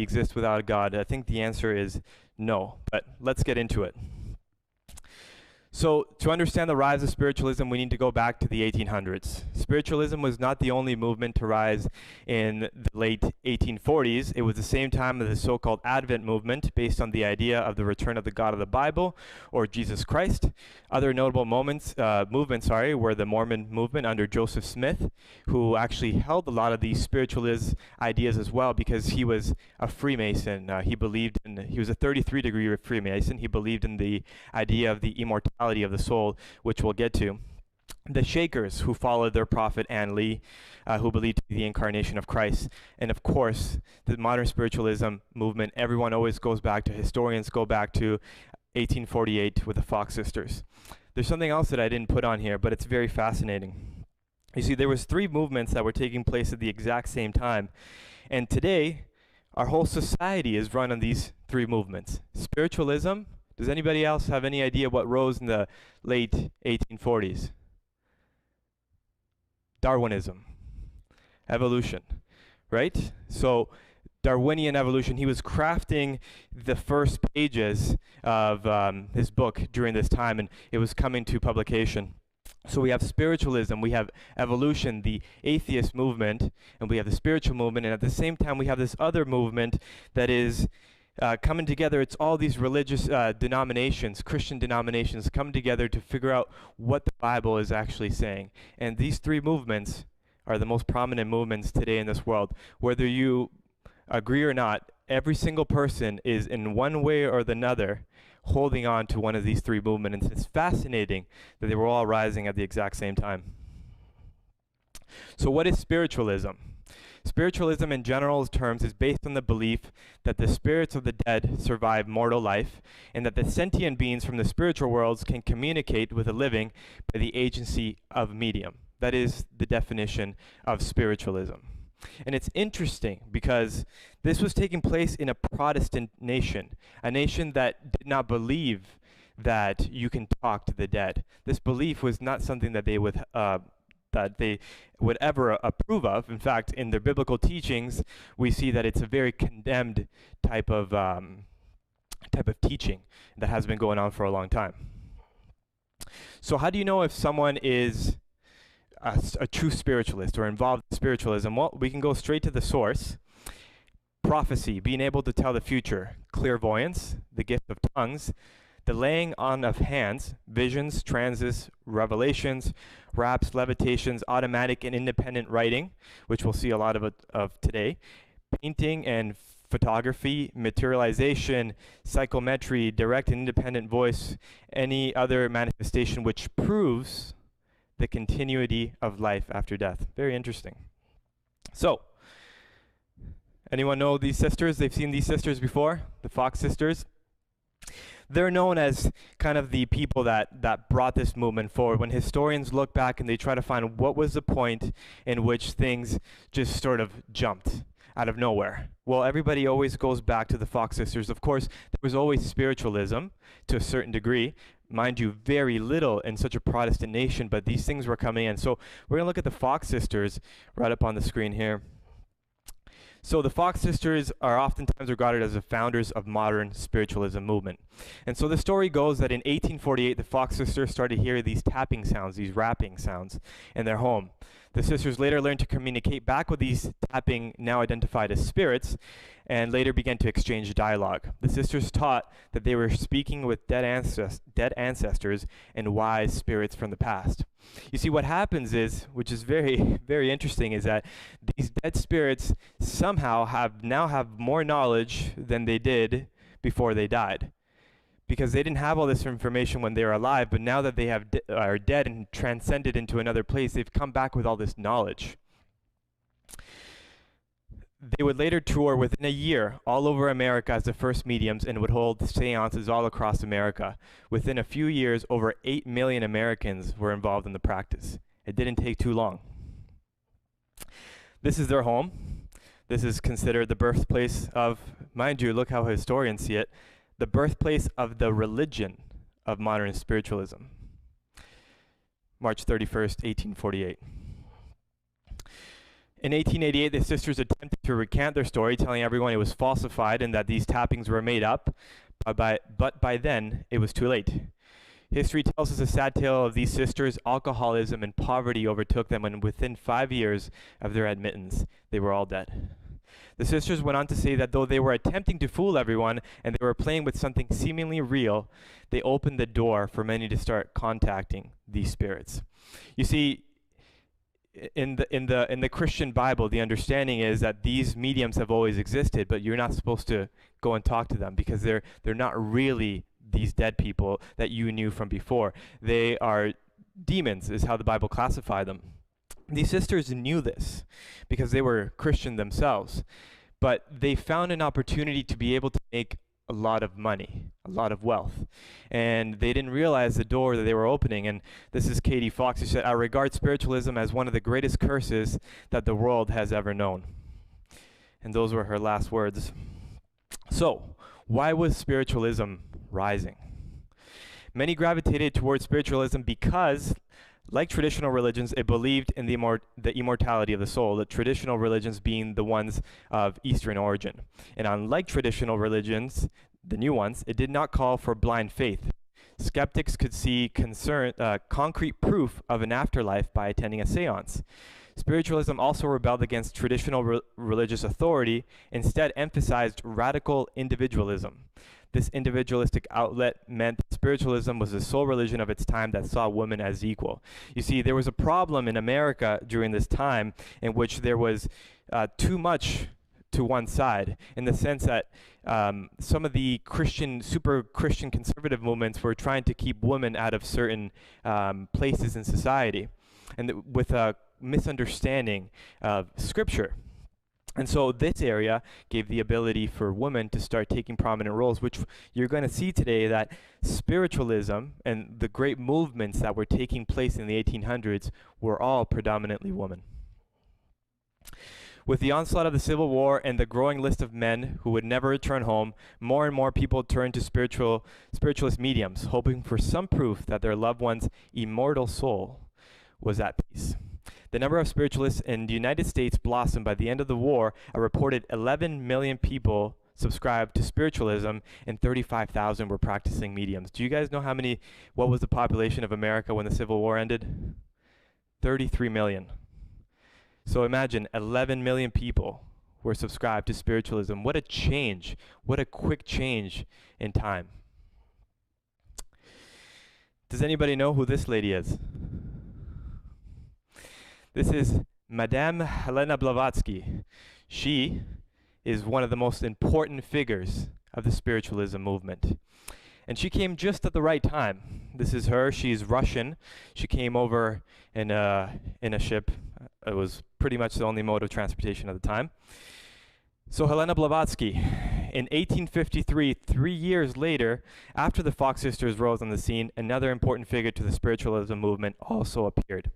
exist without God? I think the answer is no, but let's get into it. So, to understand the rise of spiritualism, we need to go back to the 1800s. Spiritualism was not the only movement to rise in the late 1840s. It was the same time as the so-called Advent movement, based on the idea of the return of the God of the Bible, or Jesus Christ. Other notable movements were the Mormon movement under Joseph Smith, who actually held a lot of these spiritualist ideas as well, because he was a Freemason. He was a 33-degree Freemason. He believed in the idea of the immortality of the soul, which we'll get to. The Shakers, who followed their prophet Ann Lee, who believed in the incarnation of Christ. And of course, the modern spiritualism movement, everyone always goes back to, historians go back to 1848 with the Fox sisters. There's something else that I didn't put on here, but it's very fascinating. You see, there was 3 movements that were taking place at the exact same time. And today, our whole society is run on these 3 movements. Spiritualism. Does anybody else have any idea what rose in the late 1840s? Darwinism. Evolution, right? So Darwinian evolution, he was crafting the first pages of his book during this time, and it was coming to publication. So we have spiritualism, we have evolution, the atheist movement, and we have the spiritual movement, and at the same time we have this other movement that is coming together. It's all these religious denominations, Christian denominations, come together to figure out what the Bible is actually saying. And these 3 movements are the most prominent movements today in this world. Whether you agree or not, every single person is in one way or another holding on to one of these 3 movements. And it's fascinating that they were all rising at the exact same time. So what is spiritualism? Spiritualism in general terms is based on the belief that the spirits of the dead survive mortal life, and that the sentient beings from the spiritual worlds can communicate with the living by the agency of medium. That is the definition of spiritualism. And it's interesting because this was taking place in a Protestant nation, a nation that did not believe that you can talk to the dead. This belief was not something that they would ever approve of. In fact, in their biblical teachings, we see that it's a very condemned type of teaching that has been going on for a long time. So how do you know if someone is a true spiritualist or involved in spiritualism? Well, we can go straight to the source. Prophecy, being able to tell the future. Clairvoyance, the gift of tongues. The laying on of hands, visions, transits, revelations, raps, levitations, automatic and independent writing, which we'll see a lot of today, painting and photography, materialization, psychometry, direct and independent voice, any other manifestation which proves the continuity of life after death. Very interesting. So, anyone know these sisters? They've seen these sisters before, the Fox sisters. They're known as kind of the people that brought this movement forward. When historians look back and they try to find what was the point in which things just sort of jumped out of nowhere. Well, everybody always goes back to the Fox sisters. Of course, there was always spiritualism to a certain degree. Mind you, very little in such a Protestant nation, but these things were coming in. So we're going to look at the Fox sisters right up on the screen here. So the Fox sisters are oftentimes regarded as the founders of modern spiritualism movement. And so the story goes that in 1848, the Fox sisters started hearing these tapping sounds, these rapping sounds in their home. The sisters later learned to communicate back with these tapping, now identified as spirits, and later began to exchange dialogue. The sisters taught that they were speaking with dead ancestors and wise spirits from the past. You see, what happens is, which is very, very interesting, is that these dead spirits somehow now have more knowledge than they did before they died. Because they didn't have all this information when they were alive, but now that they are dead and transcended into another place, they've come back with all this knowledge. They would later tour within a year all over America as the first mediums and would hold seances all across America. Within a few years, over 8 million Americans were involved in the practice. It didn't take too long. This is their home. This is considered the birthplace of, mind you, look how historians see it, the birthplace of the religion of modern spiritualism. March 31st, 1848. In 1888, the sisters attempted to recant their story, telling everyone it was falsified and that these tappings were made up, but by then, it was too late. History tells us a sad tale of these sisters. Alcoholism and poverty overtook them, and within 5 years of their admittance, they were all dead. The sisters went on to say that though they were attempting to fool everyone and they were playing with something seemingly real, they opened the door for many to start contacting these spirits. You see, in the Christian Bible, the understanding is that these mediums have always existed, but you're not supposed to go and talk to them because they're not really these dead people that you knew from before. They are demons, is how the Bible classifies them. These sisters knew this because they were Christian themselves, but they found an opportunity to be able to make a lot of money, a lot of wealth, and they didn't realize the door that they were opening. And this is Katie Fox, who said, "I regard spiritualism as one of the greatest curses that the world has ever known." And those were her last words. So, why was spiritualism rising? Many gravitated towards spiritualism because, like traditional religions, it believed in the immortality of the soul, the traditional religions being the ones of Eastern origin. And unlike traditional religions, the new ones, it did not call for blind faith. Skeptics could see concrete proof of an afterlife by attending a seance. Spiritualism also rebelled against traditional religious authority, instead emphasized radical individualism. This individualistic outlet meant that spiritualism was the sole religion of its time that saw women as equal. You see, there was a problem in America during this time in which there was too much to one side, in the sense that some of the super Christian conservative movements were trying to keep women out of certain places in society, and with a misunderstanding of Scripture. And so this area gave the ability for women to start taking prominent roles, which you're going to see today that spiritualism and the great movements that were taking place in the 1800s were all predominantly women. With the onslaught of the Civil War and the growing list of men who would never return home, more and more people turned to spiritualist mediums, hoping for some proof that their loved one's immortal soul was at peace. The number of spiritualists in the United States blossomed. By the end of the war. A reported 11 million people subscribed to spiritualism, and 35,000 were practicing mediums. Do you guys know what was the population of America when the Civil War ended? 33 million. So imagine 11 million people were subscribed to spiritualism. What a change. What a quick change in time. Does anybody know who this lady is? This is Madame Helena Blavatsky. She is one of the most important figures of the spiritualism movement. And she came just at the right time. This is her. She's Russian. She came over in a ship. It was pretty much the only mode of transportation at the time. So Helena Blavatsky, in 1853, 3 years later, after the Fox sisters rose on the scene, another important figure to the spiritualism movement also appeared.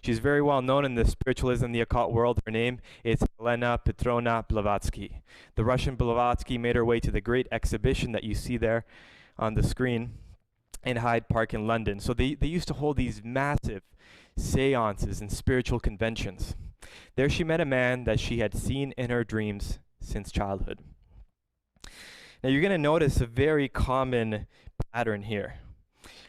She's very well known in the spiritualism, the occult world. Her name is Helena Petrovna Blavatsky. The Russian Blavatsky made her way to the great exhibition that you see there on the screen in Hyde Park in London. So they used to hold these massive seances and spiritual conventions. There she met a man that she had seen in her dreams since childhood. Now you're going to notice a very common pattern here.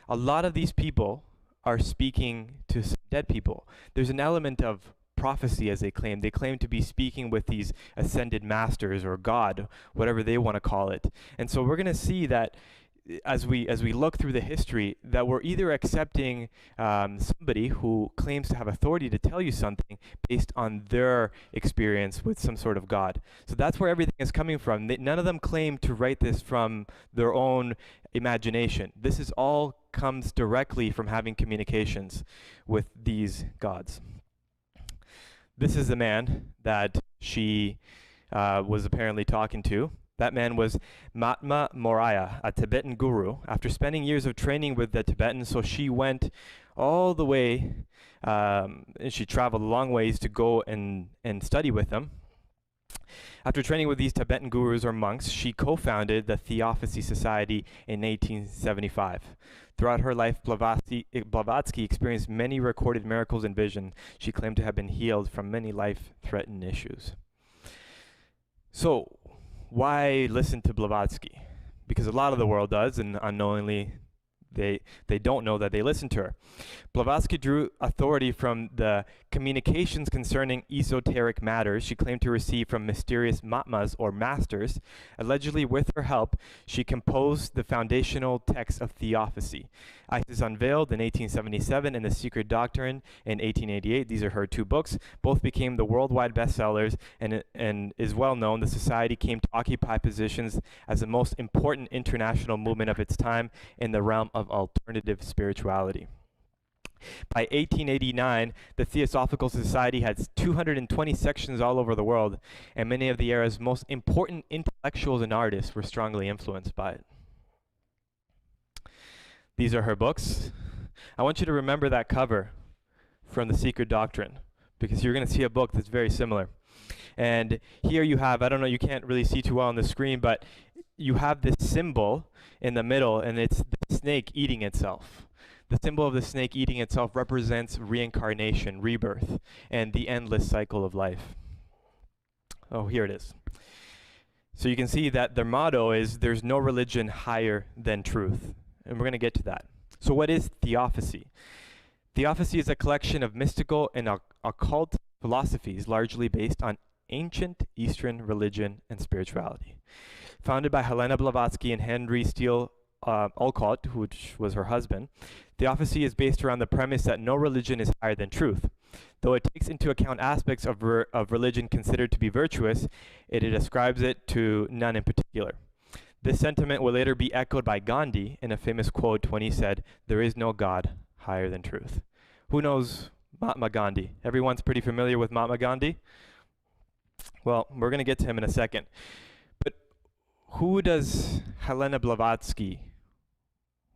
A lot of these people are speaking to some dead people. There's an element of prophecy, as they claim. They claim to be speaking with these ascended masters or God, whatever they want to call it. And so we're going to see that as we look through the history, that we're either accepting somebody who claims to have authority to tell you something based on their experience with some sort of God. So that's where everything is coming from. None of them claim to write this from their own imagination. This is all comes directly from having communications with these gods. This is the man that she was apparently talking to. That man was Mahatma Moraya, a Tibetan guru. After spending years of training with the Tibetans, so she went all the way, and she traveled a long ways to go and study with them. After training with these Tibetan gurus or monks, she co-founded the Theosophy Society in 1875. Throughout her life, Blavatsky experienced many recorded miracles and visions. She claimed to have been healed from many life-threatening issues. So, why listen to Blavatsky? Because a lot of the world does, and unknowingly they don't know that they listen to her. Blavatsky drew authority from the communications concerning esoteric matters she claimed to receive from mysterious Mahatmas or masters. Allegedly, with her help, she composed the foundational text of Theosophy. Isis Unveiled in 1877 and The Secret Doctrine in 1888. These are her two books. Both became the worldwide bestsellers, and is well known. The society came to occupy positions as the most important international movement of its time in the realm of alternative spirituality. By 1889, the Theosophical Society had 220 sections all over the world, and many of the era's most important intellectuals and artists were strongly influenced by it. These are her books. I want you to remember that cover from The Secret Doctrine, because you're going to see a book that's very similar. And here you have, I don't know, you can't really see too well on the screen, but you have this symbol in the middle, and it's the snake eating itself. The symbol of the snake eating itself represents reincarnation, rebirth, and the endless cycle of life. Oh, here it is. So you can see that their motto is, there's no religion higher than truth. And we're going to get to that. So what is Theosophy? Theosophy is a collection of mystical and occult philosophies largely based on ancient Eastern religion and spirituality. Founded by Helena Blavatsky and Henry Steele Olcott, which was her husband, Theosophy is based around the premise that no religion is higher than truth. Though it takes into account aspects of religion considered to be virtuous, it ascribes it to none in particular. This sentiment will later be echoed by Gandhi in a famous quote when he said, "There is no God higher than truth." Who knows Mahatma Gandhi? Everyone's pretty familiar with Mahatma Gandhi? Well, we're going to get to him in a second. But who does Helena Blavatsky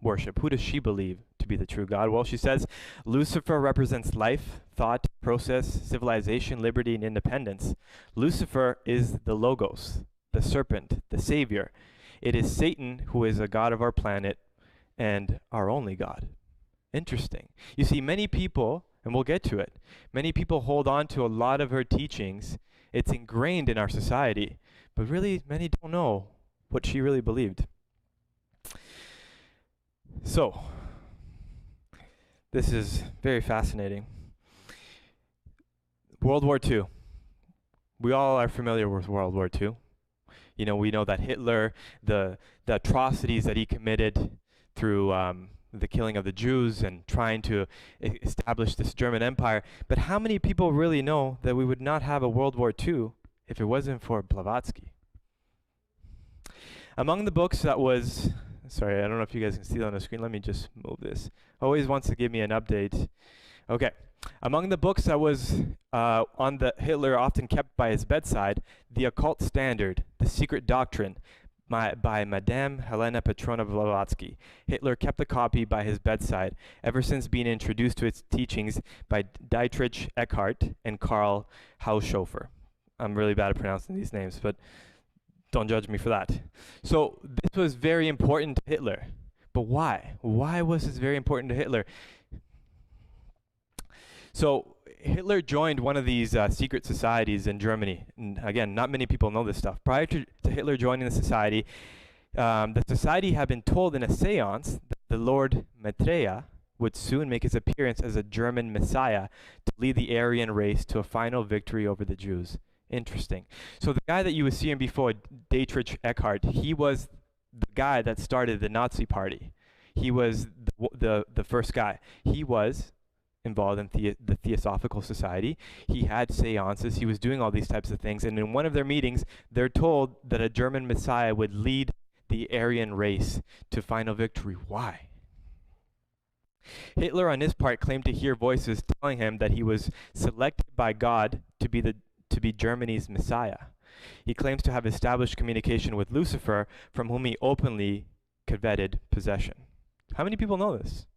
worship? Who does she believe to be the true God? Well, she says Lucifer represents life, thought, process, civilization, liberty, and independence. Lucifer is the Logos, the serpent, the savior. It is Satan who is a god of our planet and our only God. Interesting. You see, many people, and we'll get to it, many people hold on to a lot of her teachings. It's ingrained in our society, but really many don't know what she really believed. So, this is very fascinating. World War II. We all are familiar with World War II. You know, we know that Hitler, the atrocities that he committed through the killing of the Jews and trying to establish this German Empire. But how many people really know that we would not have a World War II if it wasn't for Blavatsky? Among the books that was, sorry, I don't know if you guys can see that on the screen. Let me just move this. Always wants to give me an update. Okay. Among the books that was on the Hitler often kept by his bedside, The Occult Standard, The Secret Doctrine, by Madame Helena Petrovna Blavatsky. Hitler kept the copy by his bedside ever since being introduced to its teachings by Dietrich Eckart and Karl Haushofer. I'm really bad at pronouncing these names, but don't judge me for that. So this was very important to Hitler. But why? Why was this very important to Hitler? So Hitler joined one of these secret societies in Germany. And again, not many people know this stuff. Prior to Hitler joining the society had been told in a seance that the Lord Maitreya would soon make his appearance as a German messiah to lead the Aryan race to a final victory over the Jews. Interesting. So the guy that you were seeing before, Dietrich Eckart, he was the guy that started the Nazi party. He was the first guy. He was involved in the Theosophical Society. He had seances. He was doing all these types of things. And in one of their meetings, they're told that a German messiah would lead the Aryan race to final victory. Why? Hitler, on his part, claimed to hear voices telling him that he was selected by God to be Germany's messiah. He claims to have established communication with Lucifer, from whom he openly coveted possession. How many people know this?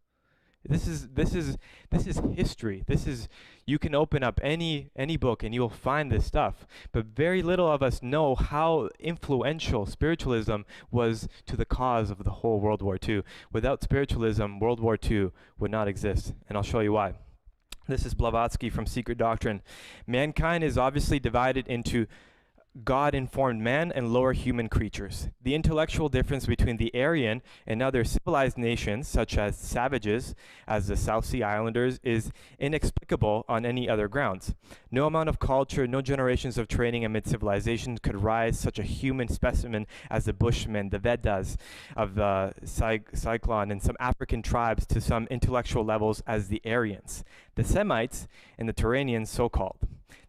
This is history. You can open up any book and you'll find this stuff. But very little of us know how influential spiritualism was to the cause of the whole World War II. Without spiritualism, World War II would not exist, and I'll show you why. This is Blavatsky from Secret Doctrine. Mankind is obviously divided into God-informed man and lower human creatures. The intellectual difference between the Aryan and other civilized nations, such as savages, as the South Sea Islanders, is inexplicable on any other grounds. No amount of culture, no generations of training amid civilization could rise such a human specimen as the Bushmen, the Vedas of the Cyclone, and some African tribes to some intellectual levels as the Aryans. The Semites and the Turanians, so-called.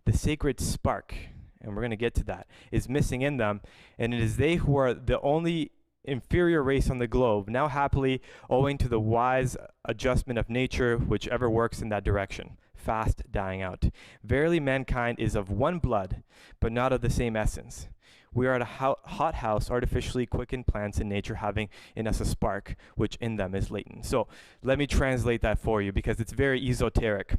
The sacred spark, and we're going to get to that, is missing in them, and it is they who are the only inferior race on the globe, now happily owing to the wise adjustment of nature, whichever works in that direction, fast dying out. Verily mankind is of one blood, but not of the same essence. We are at a hothouse, artificially quickened plants in nature, having in us a spark, which in them is latent. So let me translate that for you, because it's very esoteric.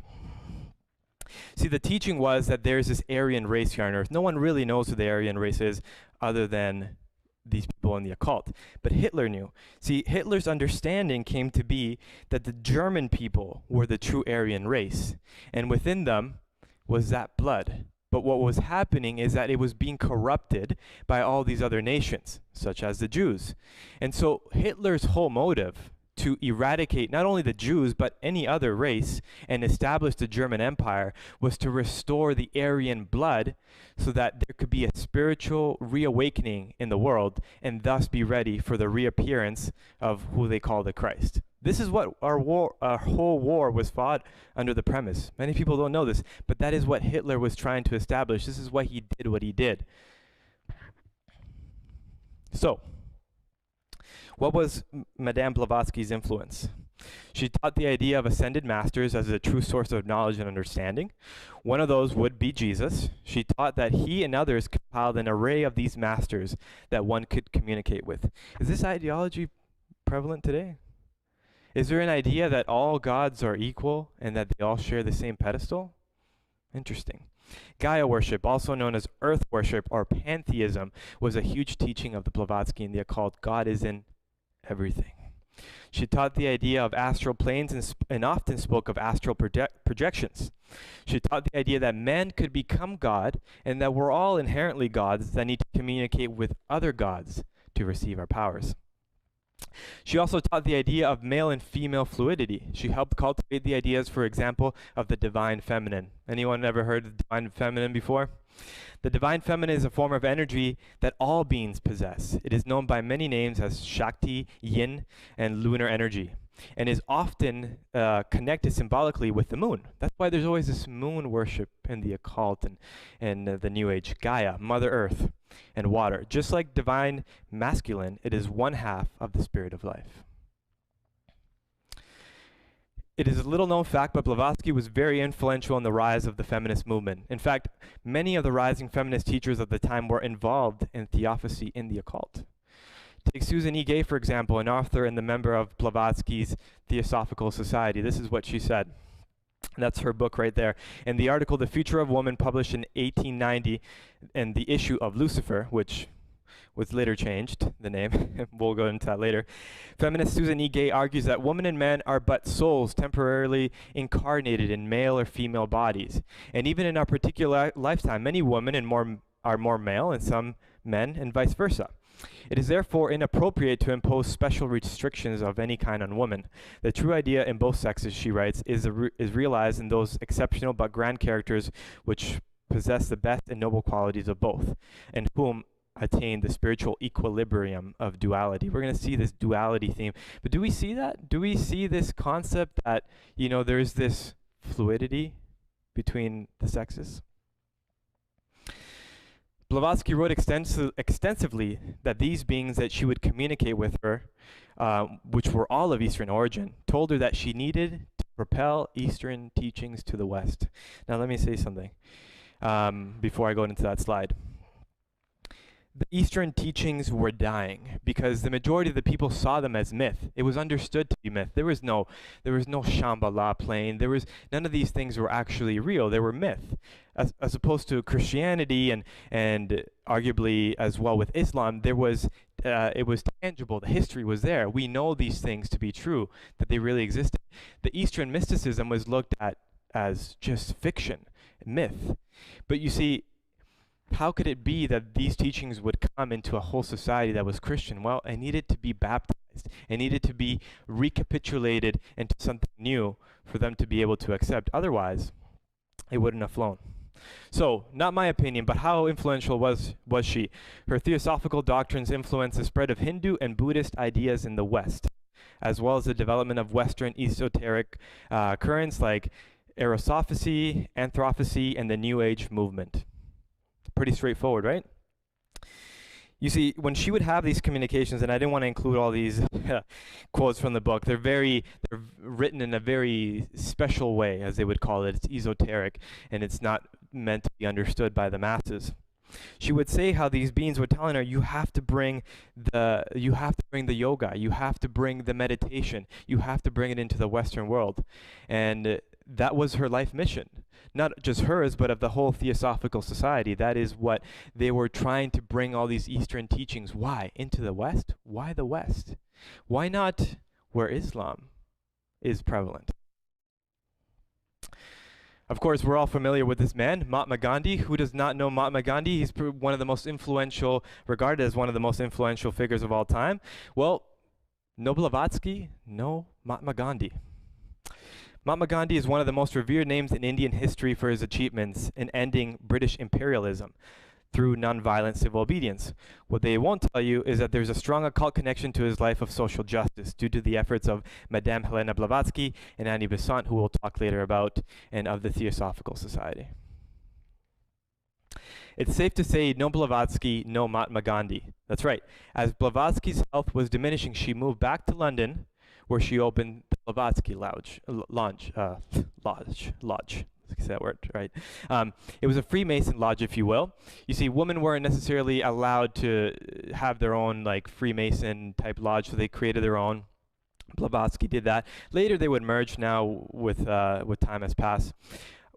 See, the teaching was that there's this Aryan race here on Earth. No one really knows who the Aryan race is other than these people in the occult. But Hitler knew. See, Hitler's understanding came to be that the German people were the true Aryan race, and within them was that blood. But what was happening is that it was being corrupted by all these other nations, such as the Jews. And so Hitler's whole motive to eradicate not only the Jews, but any other race and establish the German Empire was to restore the Aryan blood so that there could be a spiritual reawakening in the world and thus be ready for the reappearance of who they call the Christ. This is what our whole war was fought under the premise. Many people don't know this, but that is what Hitler was trying to establish. This is why he did what he did. So, what was Madame Blavatsky's influence? She taught the idea of ascended masters as a true source of knowledge and understanding. One of those would be Jesus. She taught that he and others compiled an array of these masters that one could communicate with. Is this ideology prevalent today? Is there an idea that all gods are equal and that they all share the same pedestal? Interesting. Gaia worship, also known as earth worship or pantheism, was a huge teaching of the Blavatsky and the occult. God is in everything. She taught the idea of astral planes and often spoke of astral projections. She taught the idea that man could become God and that we're all inherently gods that need to communicate with other gods to receive our powers. She also taught the idea of male and female fluidity. She helped cultivate the ideas, for example, of the divine feminine. Anyone ever heard of the divine feminine before? The divine feminine is a form of energy that all beings possess. It is known by many names as Shakti, Yin, and lunar energy, and is often connected symbolically with the moon. That's why there's always this moon worship in the occult and the New Age. Gaia, Mother Earth, and water. Just like divine masculine, it is one half of the spirit of life. It is a little known fact, but Blavatsky was very influential in the rise of the feminist movement. In fact, many of the rising feminist teachers of the time were involved in theosophy in the occult. Take Susan E. Gay, for example, an author and the member of Blavatsky's Theosophical Society. This is what she said. That's her book right there. In the article, The Future of Woman, published in 1890, and the issue of Lucifer, which was later changed, the name, we'll go into that later. Feminist Susan E. Gay argues that women and men are but souls temporarily incarnated in male or female bodies. And even in our particular lifetime, many women are more male and some men and vice versa. It is therefore inappropriate to impose special restrictions of any kind on women. The true idea in both sexes, she writes, is realized in those exceptional but grand characters which possess the best and noble qualities of both, and whom attain the spiritual equilibrium of duality. We're going to see this duality theme. But do we see that? Do we see this concept that, you know, there's this fluidity between the sexes? Blavatsky wrote extensively that these beings that she would communicate with her, which were all of Eastern origin, told her that she needed to propel Eastern teachings to the West. Now let me say something before I go into that slide. the Eastern teachings were dying because the majority of the people saw them as myth. It was understood to be myth. There was no Shambhala playing. There was none of these things were actually real. They were myth, as opposed to Christianity and arguably as well with Islam. It was tangible. The history was there. We know these things to be true, that they really existed. The Eastern mysticism was looked at as just fiction, myth. But you see, how could it be that these teachings would come into a whole society that was Christian? Well, it needed to be baptized. It needed to be recapitulated into something new for them to be able to accept. Otherwise, it wouldn't have flown. So, not my opinion, but how influential was she? Her theosophical doctrines influenced the spread of Hindu and Buddhist ideas in the West, as well as the development of Western esoteric currents like Erosophosy, Anthroposy, and the New Age movement. Pretty straightforward, right? You see, when she would have these communications, and I didn't want to include all these quotes from the book, they're written in a very special way, as they would call it. It's esoteric, and it's not meant to be understood by the masses. She would say how these beings were telling her, you have to bring the yoga, you have to bring the meditation, you have to bring it into the Western world. And that was her life mission. Not just hers, but of the whole Theosophical Society. That is what they were trying to bring, all these Eastern teachings. Why? Into the West? Why the West? Why not where Islam is prevalent? Of course, we're all familiar with this man, Mahatma Gandhi. Who does not know Mahatma Gandhi? He's one of the most influential, regarded as one of the most influential figures of all time. Well, no Blavatsky, no Mahatma Gandhi. Mahatma Gandhi is one of the most revered names in Indian history for his achievements in ending British imperialism through nonviolent civil obedience. What they won't tell you is that there's a strong occult connection to his life of social justice due to the efforts of Madame Helena Blavatsky and Annie Besant, who we'll talk later about, and of the Theosophical Society. It's safe to say no Blavatsky, no Mahatma Gandhi. That's right. As Blavatsky's health was diminishing, she moved back to London, where she opened the Blavatsky Lodge. Say that word, right? It was a Freemason lodge, if you will. You see, women weren't necessarily allowed to have their own like Freemason type lodge, so they created their own. Blavatsky did that. Later, they would merge. Now, with time has passed.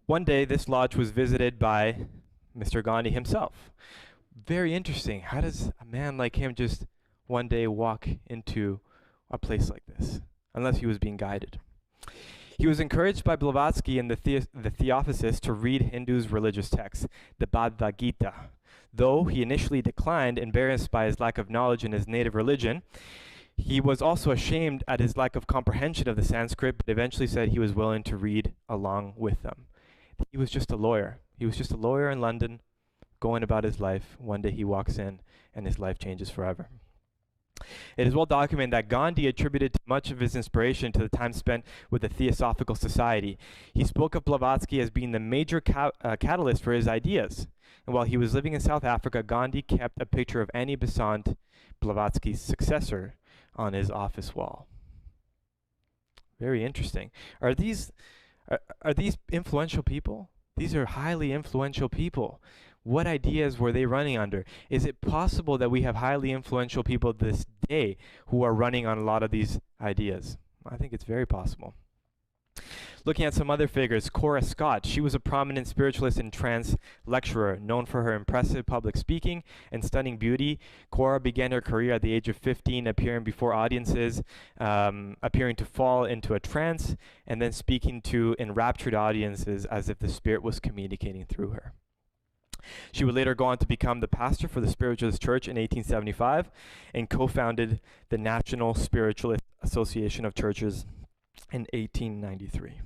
One day, this lodge was visited by Mr. Gandhi himself. Very interesting. How does a man like him just one day walk into a place like this, unless he was being guided? He was encouraged by Blavatsky and the Theosophists to read Hindus' religious texts, the Bhagavad Gita. Though he initially declined, embarrassed by his lack of knowledge in his native religion, he was also ashamed at his lack of comprehension of the Sanskrit, but eventually said he was willing to read along with them. He was just a lawyer. He was just a lawyer in London, going about his life. One day he walks in, and his life changes forever. It is well documented that Gandhi attributed much of his inspiration to the time spent with the Theosophical Society. He spoke of Blavatsky as being the major catalyst for his ideas. And while he was living in South Africa, Gandhi kept a picture of Annie Besant, Blavatsky's successor, on his office wall. Very interesting. Are these influential people? These are highly influential people. What ideas were they running under? Is it possible that we have highly influential people this day who are running on a lot of these ideas? I think it's very possible. Looking at some other figures, Cora Scott. She was a prominent spiritualist and trance lecturer, known for her impressive public speaking and stunning beauty. Cora began her career at the age of 15, appearing before audiences, appearing to fall into a trance, and then speaking to enraptured audiences as if the spirit was communicating through her. She would later go on to become the pastor for the Spiritualist Church in 1875 and co-founded the National Spiritualist Association of Churches in 1893.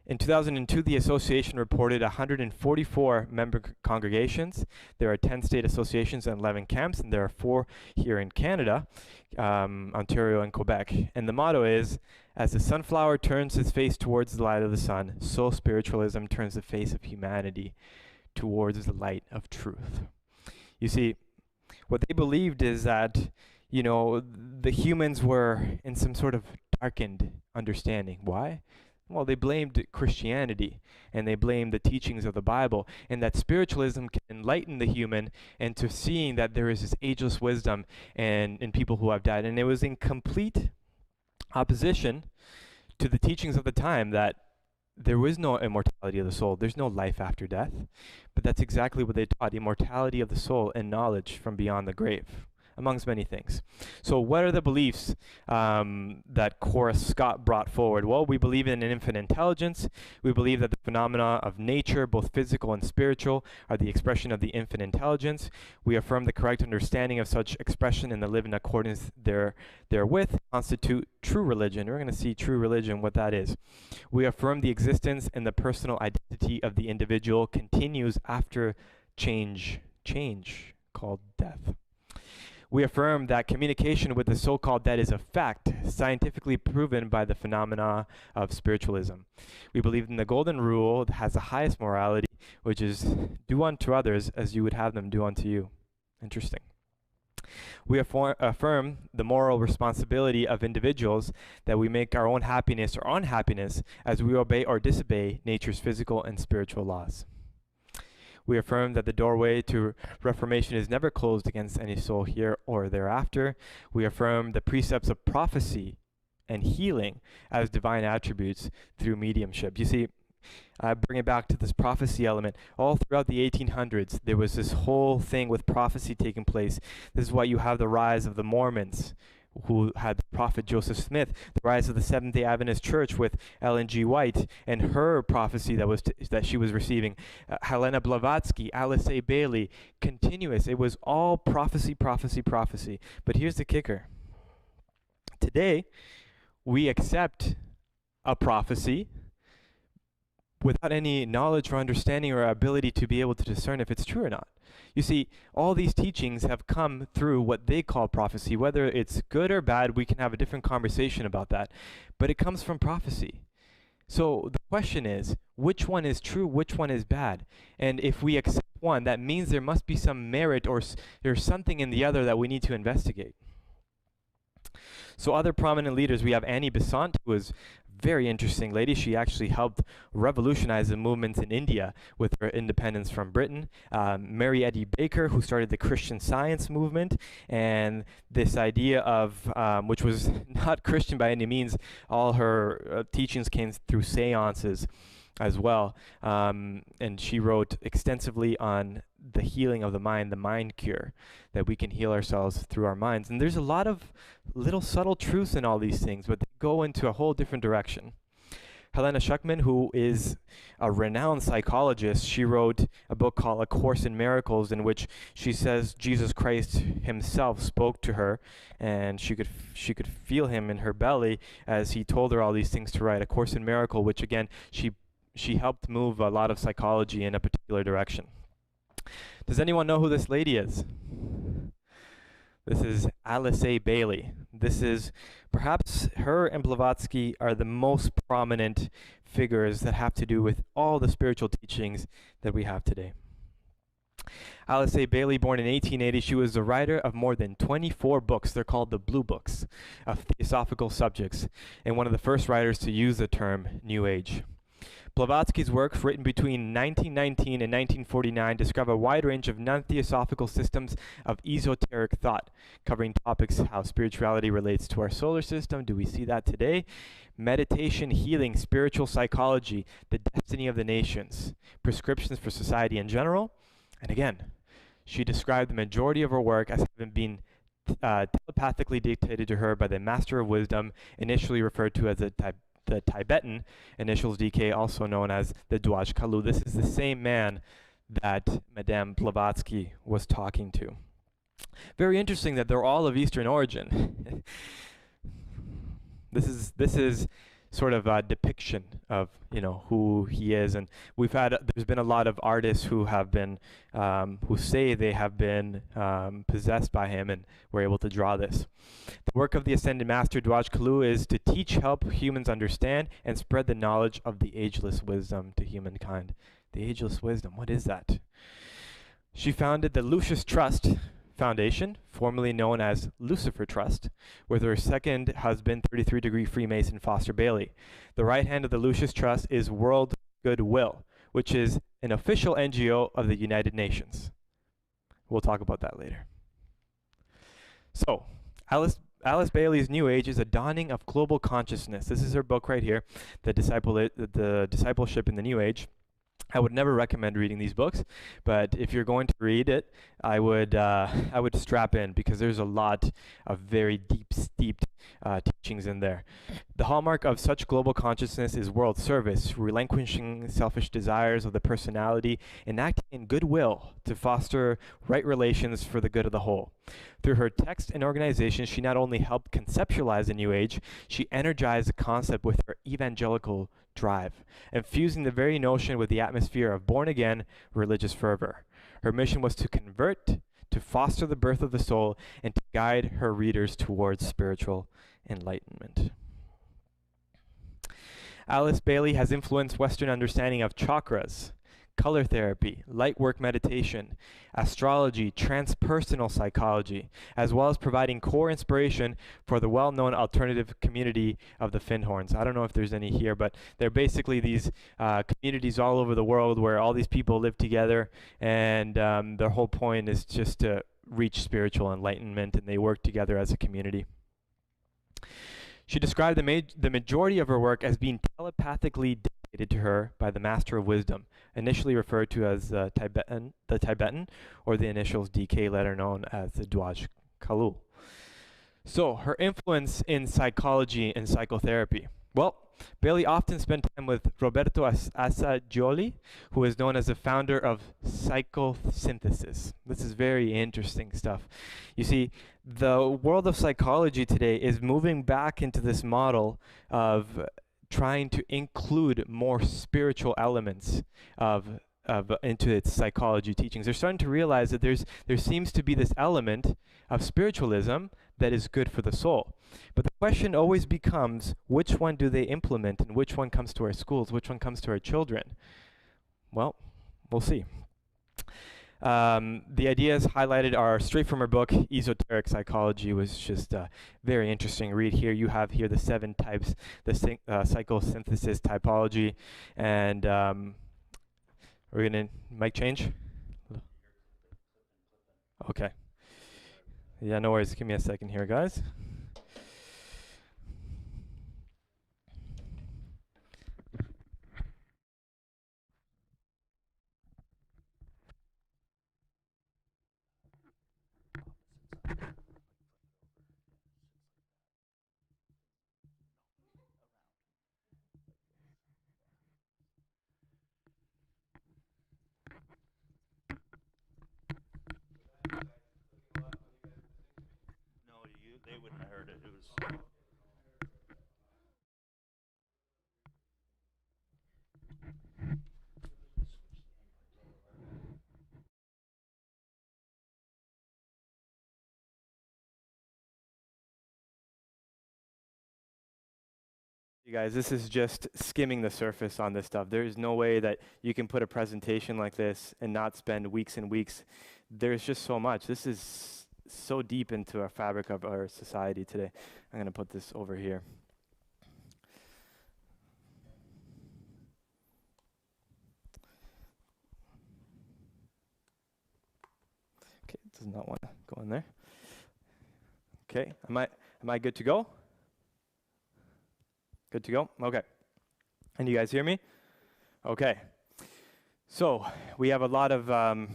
In 2002, the association reported 144 member congregations. There are 10 state associations and 11 camps, and there are 4 here in Canada, Ontario and Quebec. And the motto is, as the sunflower turns its face towards the light of the sun, so spiritualism turns the face of humanity towards the light of truth. You see, what they believed is that, you know, the humans were in some sort of darkened understanding. Why? Well, they blamed Christianity and they blamed the teachings of the Bible, and that spiritualism can enlighten the human into seeing that there is this ageless wisdom and in people who have died. And it was in complete opposition to the teachings of the time that there was no immortality of the soul. There's no life after death. But that's exactly what they taught, immortality of the soul and knowledge from beyond the grave, amongst many things. So what are the beliefs that Cora Scott brought forward? Well, we believe in an infinite intelligence. We believe that the phenomena of nature, both physical and spiritual, are the expression of the infinite intelligence. We affirm the correct understanding of such expression and the live in accordance therewith constitute true religion. We're going to see true religion, what that is. We affirm the existence and the personal identity of the individual continues after change called death. We affirm that communication with the so-called dead is a fact, scientifically proven by the phenomena of spiritualism. We believe in the golden rule that has the highest morality, which is do unto others as you would have them do unto you. Interesting. We affirm the moral responsibility of individuals, that we make our own happiness or unhappiness as we obey or disobey nature's physical and spiritual laws. We affirm that the doorway to reformation is never closed against any soul here or thereafter. We affirm the precepts of prophecy and healing as divine attributes through mediumship. You see, bring it back to this prophecy element. All throughout the 1800s, there was this whole thing with prophecy taking place. This is why you have the rise of the Mormons, who had the prophet Joseph Smith, the rise of the Seventh-day Adventist Church with Ellen G. White and her prophecy that she was receiving, Helena Blavatsky, Alice A. Bailey, continuous. It was all prophecy, prophecy, prophecy. But here's the kicker. Today, we accept a prophecy without any knowledge or understanding or ability to be able to discern if it's true or not. You see, all these teachings have come through what they call prophecy. Whether it's good or bad, we can have a different conversation about that. But it comes from prophecy. So the question is, which one is true, which one is bad? And if we accept one, that means there must be some merit or there's something in the other that we need to investigate. So other prominent leaders, we have Annie Besant, who was very interesting lady. She actually helped revolutionize the movements in India with her independence from Britain. Mary Eddy Baker, who started the Christian Science movement, and this idea of, which was not Christian by any means, all her teachings came through seances as well. And she wrote extensively on the healing of the mind cure, that we can heal ourselves through our minds. And there's a lot of little subtle truths in all these things, but they go into a whole different direction. Helena Schuckman, who is a renowned psychologist, she wrote a book called A Course in Miracles, in which she says Jesus Christ himself spoke to her, and she could feel him in her belly as he told her all these things to write. A Course in Miracle, which again, she helped move a lot of psychology in a particular direction. Does anyone know who this lady is? This is Alice A. Bailey. This is perhaps her and Blavatsky are the most prominent figures that have to do with all the spiritual teachings that we have today. Alice A. Bailey, born in 1880, she was the writer of more than 24 books. They're called the Blue Books of Theosophical Subjects, and one of the first writers to use the term New Age. Blavatsky's works, written between 1919 and 1949, describe a wide range of non-theosophical systems of esoteric thought, covering topics how spirituality relates to our solar system. Do we see that today? Meditation, healing, spiritual psychology, the destiny of the nations, prescriptions for society in general. And again, she described the majority of her work as having been telepathically dictated to her by the Master of Wisdom, initially referred to as the Tibetan, initials DK, also known as the Dwaj Kalu. This is the same man that Madame Blavatsky was talking to. Very interesting that they're all of Eastern origin. This is sort of a depiction of, you know, who he is, and there's been a lot of artists who have been who say they have been possessed by him and were able to draw this. The work of the Ascended Master Dwaj Kalu is to teach, help humans understand, and spread the knowledge of the ageless wisdom to humankind. The ageless wisdom, what is that? She founded the Lucius Trust, Foundation, formerly known as Lucifer Trust, with her second husband, 33-degree Freemason Foster Bailey. The right hand of the Lucius Trust is World Goodwill, which is an official NGO of the United Nations. We'll talk about that later. So, Alice Bailey's New Age is a dawning of global consciousness. This is her book right here, The Discipleship in the New Age. I would never recommend reading these books, but if you're going to read it, I would strap in, because there's a lot of very deep, steeped teachings in there. The hallmark of such global consciousness is world service, relinquishing selfish desires of the personality, and acting in goodwill to foster right relations for the good of the whole. Through her text and organization, she not only helped conceptualize the New Age, she energized the concept with her evangelical drive, infusing the very notion with the atmosphere of born-again religious fervor. Her mission was to convert, to foster the birth of the soul, and to guide her readers towards spiritual enlightenment. Alice Bailey has influenced Western understanding of chakras, color therapy, light work meditation, astrology, transpersonal psychology, as well as providing core inspiration for the well-known alternative community of the Findhorns. I don't know if there's any here, but they're basically these communities all over the world where all these people live together, and their whole point is just to reach spiritual enlightenment, and they work together as a community. She described the majority of her work as being telepathically dictated to her by the Master of Wisdom, initially referred to as the Tibetan, or the initials DK letter known as the Dwaj Kalu. So, her influence in psychology and psychotherapy. Well, Bailey often spent time with Roberto Assagioli, who is known as the founder of psychosynthesis. This is very interesting stuff. You see, the world of psychology today is moving back into this model of trying to include more spiritual elements into its psychology teachings. They're starting to realize that there seems to be this element of spiritualism that is good for the soul. But the question always becomes, which one do they implement, and which one comes to our schools, which one comes to our children? Well, we'll see. The ideas highlighted are straight from her book, Esoteric Psychology. Was just a very interesting read here. You have here the 7 types, the psychosynthesis typology, and we're going to mic change? Okay. Yeah, no worries. Give me a second here, guys. They wouldn't have heard it. It was. You guys, this is just skimming the surface on this stuff. There is no way that you can put a presentation like this and not spend weeks and weeks. There's just so much. This is so deep into our fabric of our society today. I'm going to put this over here. Okay, it does not want to go in there. Okay, am I good to go? Good to go? Okay. And you guys hear me? Okay. So we have a lot of our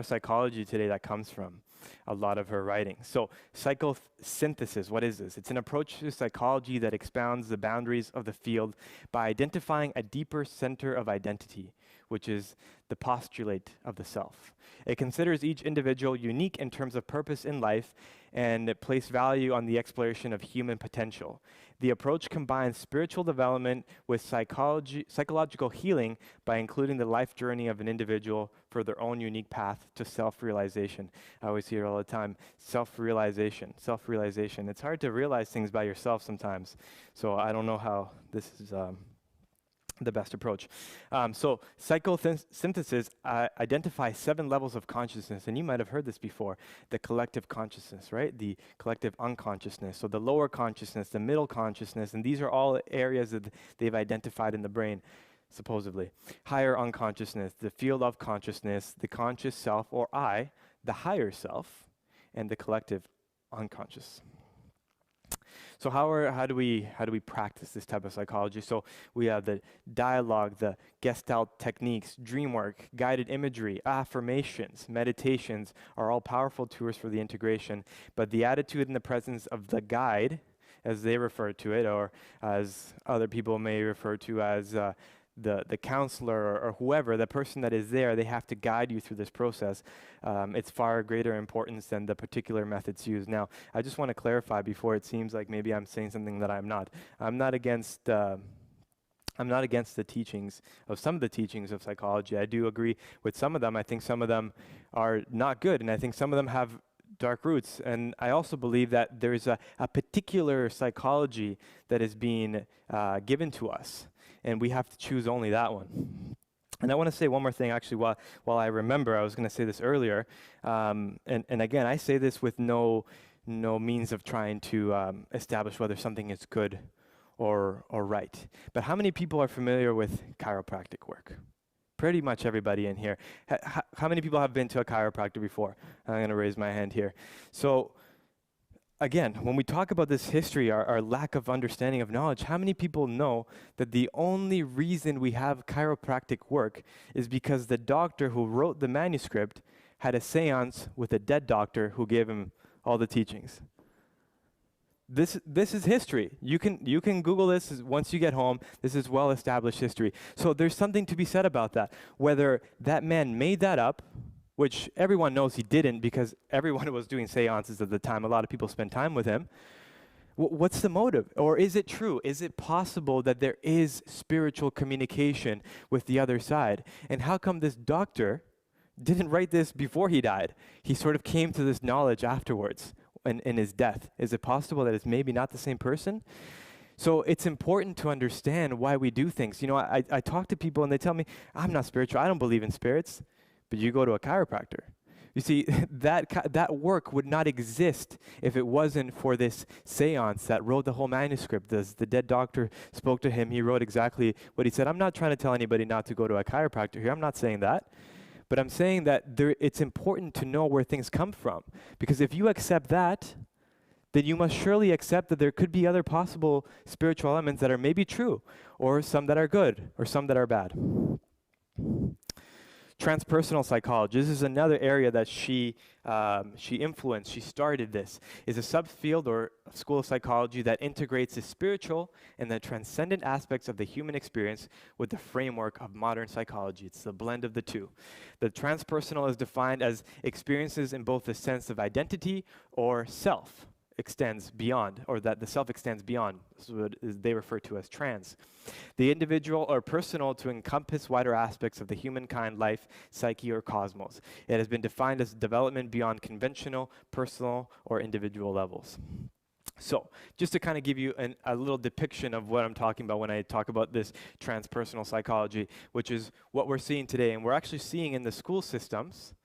psychology today that comes from a lot of her writing. So psychosynthesis, what is this? It's an approach to psychology that expounds the boundaries of the field by identifying a deeper center of identity, which is the postulate of the self. It considers each individual unique in terms of purpose in life and place value on the exploration of human potential. The approach combines spiritual development with psychological healing by including the life journey of an individual for their own unique path to self-realization. I always hear it all the time, self-realization. It's hard to realize things by yourself sometimes. So I don't know how this is the best approach. So psychosynthesis identifies 7 levels of consciousness, and you might have heard this before. The collective consciousness, right? The collective unconsciousness. So the lower consciousness, the middle consciousness, and these are all areas that they've identified in the brain, supposedly. Higher unconsciousness, the field of consciousness, the conscious self or I, the higher self, and the collective unconscious. So how do we practice this type of psychology? So we have the dialogue, the Gestalt techniques, dream work, guided imagery, affirmations, meditations are all powerful tools for the integration. But the attitude in the presence of the guide, as they refer to it, or as other people may refer to as the counselor or whoever, the person that is there, they have to guide you through this process. It's far greater importance than the particular methods used. Now, I just want to clarify before it seems like maybe I'm saying something that I'm not. I'm not against the teachings of some of the teachings of psychology. I do agree with some of them. I think some of them are not good, and I think some of them have dark roots. And I also believe that there's a particular psychology that is being given to us, and we have to choose only that one. And I want to say one more thing, actually, while I remember. I was going to say this earlier, and again, I say this with no means of trying to establish whether something is good or right. But how many people are familiar with chiropractic work? Pretty much everybody in here. How many people have been to a chiropractor before? I'm going to raise my hand here. So again, when we talk about this history, our lack of understanding of knowledge, how many people know that the only reason we have chiropractic work is because the doctor who wrote the manuscript had a seance with a dead doctor who gave him all the teachings? This is history. You can Google this once you get home. This is well-established history. So there's something to be said about that. Whether that man made that up, which everyone knows he didn't because everyone was doing seances at the time. A lot of people spent time with him. What's the motive? Or is it true? Is it possible that there is spiritual communication with the other side? And how come this doctor didn't write this before he died? He sort of came to this knowledge afterwards in his death. Is it possible that it's maybe not the same person? So it's important to understand why we do things. You know, I talk to people and they tell me, I'm not spiritual, I don't believe in spirits. But you go to a chiropractor. You see, that work would not exist if it wasn't for this seance that wrote the whole manuscript. The dead doctor spoke to him. He wrote exactly what he said. I'm not trying to tell anybody not to go to a chiropractor here. I'm not saying that. But I'm saying that it's important to know where things come from. Because if you accept that, then you must surely accept that there could be other possible spiritual elements that are maybe true, or some that are good, or some that are bad. Transpersonal psychology. This is another area that she influenced. She started this. Is a subfield or school of psychology that integrates the spiritual and the transcendent aspects of the human experience with the framework of modern psychology. It's the blend of the two. The transpersonal is defined as experiences in both the sense of identity or self extends beyond, or that the self extends beyond. This is what they refer to as trans. The individual or personal to encompass wider aspects of the humankind, life, psyche, or cosmos. It has been defined as development beyond conventional, personal, or individual levels. So, just to kind of give you a little depiction of what I'm talking about when I talk about this transpersonal psychology, which is what we're seeing today, and we're actually seeing in the school systems,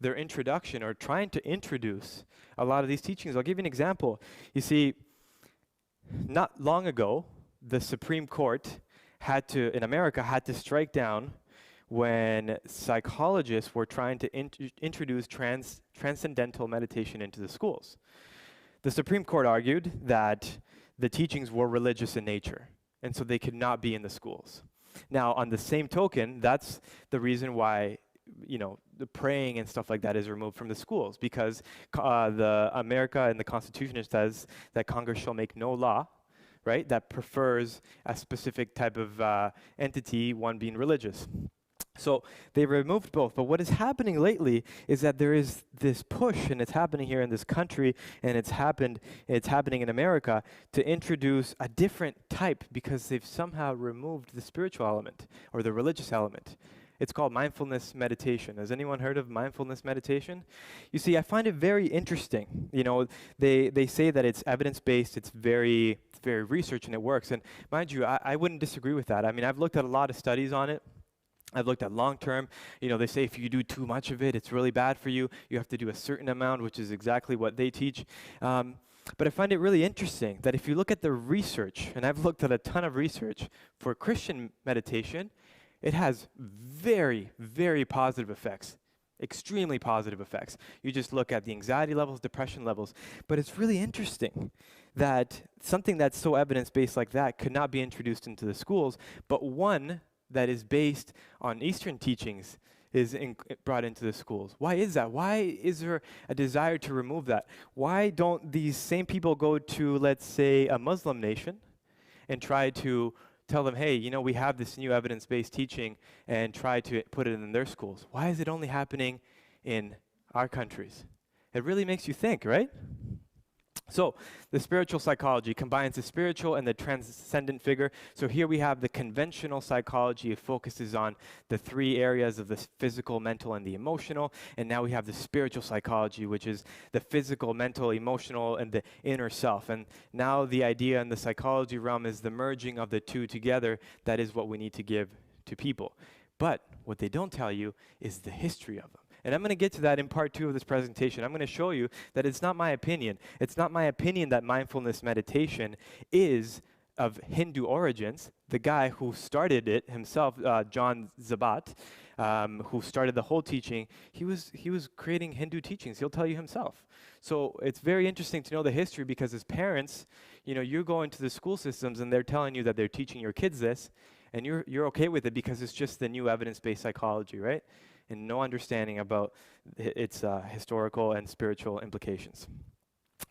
their introduction or trying to introduce a lot of these teachings. I'll give you an example. You see, not long ago, the Supreme Court in America had to strike down when psychologists were trying to introduce transcendental meditation into the schools. The Supreme Court argued that the teachings were religious in nature, and so they could not be in the schools. Now, on the same token, that's the reason why the praying and stuff like that is removed from the schools, because the America and the Constitution says that Congress shall make no law, right, that prefers a specific type of entity, one being religious. So they removed both. But what is happening lately is that there is this push, and it's happening here in this country, and it's happening in America, to introduce a different type because they've somehow removed the spiritual element or the religious element. It's called mindfulness meditation. Has anyone heard of mindfulness meditation? You see, I find it very interesting. You know, they say that it's evidence-based, it's very very researched and it works. And mind you, I wouldn't disagree with that. I mean, I've looked at a lot of studies on it. I've looked at long term. They say if you do too much of it, it's really bad for you. You have to do a certain amount, which is exactly what they teach. But I find it really interesting that if you look at the research, and I've looked at a ton of research for Christian meditation, it has very, very positive effects, extremely positive effects. You just look at the anxiety levels, depression levels. But it's really interesting that something that's so evidence-based like that could not be introduced into the schools, but one that is based on Eastern teachings is brought into the schools. Why is that? Why is there a desire to remove that? Why don't these same people go to, let's say, a Muslim nation and try to tell them, hey, we have this new evidence-based teaching, and try to put it in their schools? Why is it only happening in our countries? It really makes you think, right? So the spiritual psychology combines the spiritual and the transcendent figure. So here we have the conventional psychology. It focuses on the three areas of the physical, mental, and the emotional. And now we have the spiritual psychology, which is the physical, mental, emotional, and the inner self. And now the idea in the psychology realm is the merging of the two together. That is what we need to give to people. But what they don't tell you is the history of them. And I'm going to get to that in part 2 of this presentation. I'm going to show you that it's not my opinion. It's not my opinion that mindfulness meditation is of Hindu origins. The guy who started it himself, John Zabat, who started the whole teaching, he was creating Hindu teachings. He'll tell you himself. So it's very interesting to know the history, because as parents, you go into the school systems and they're telling you that they're teaching your kids this, and you're okay with it because it's just the new evidence-based psychology, right? And no understanding about its historical and spiritual implications.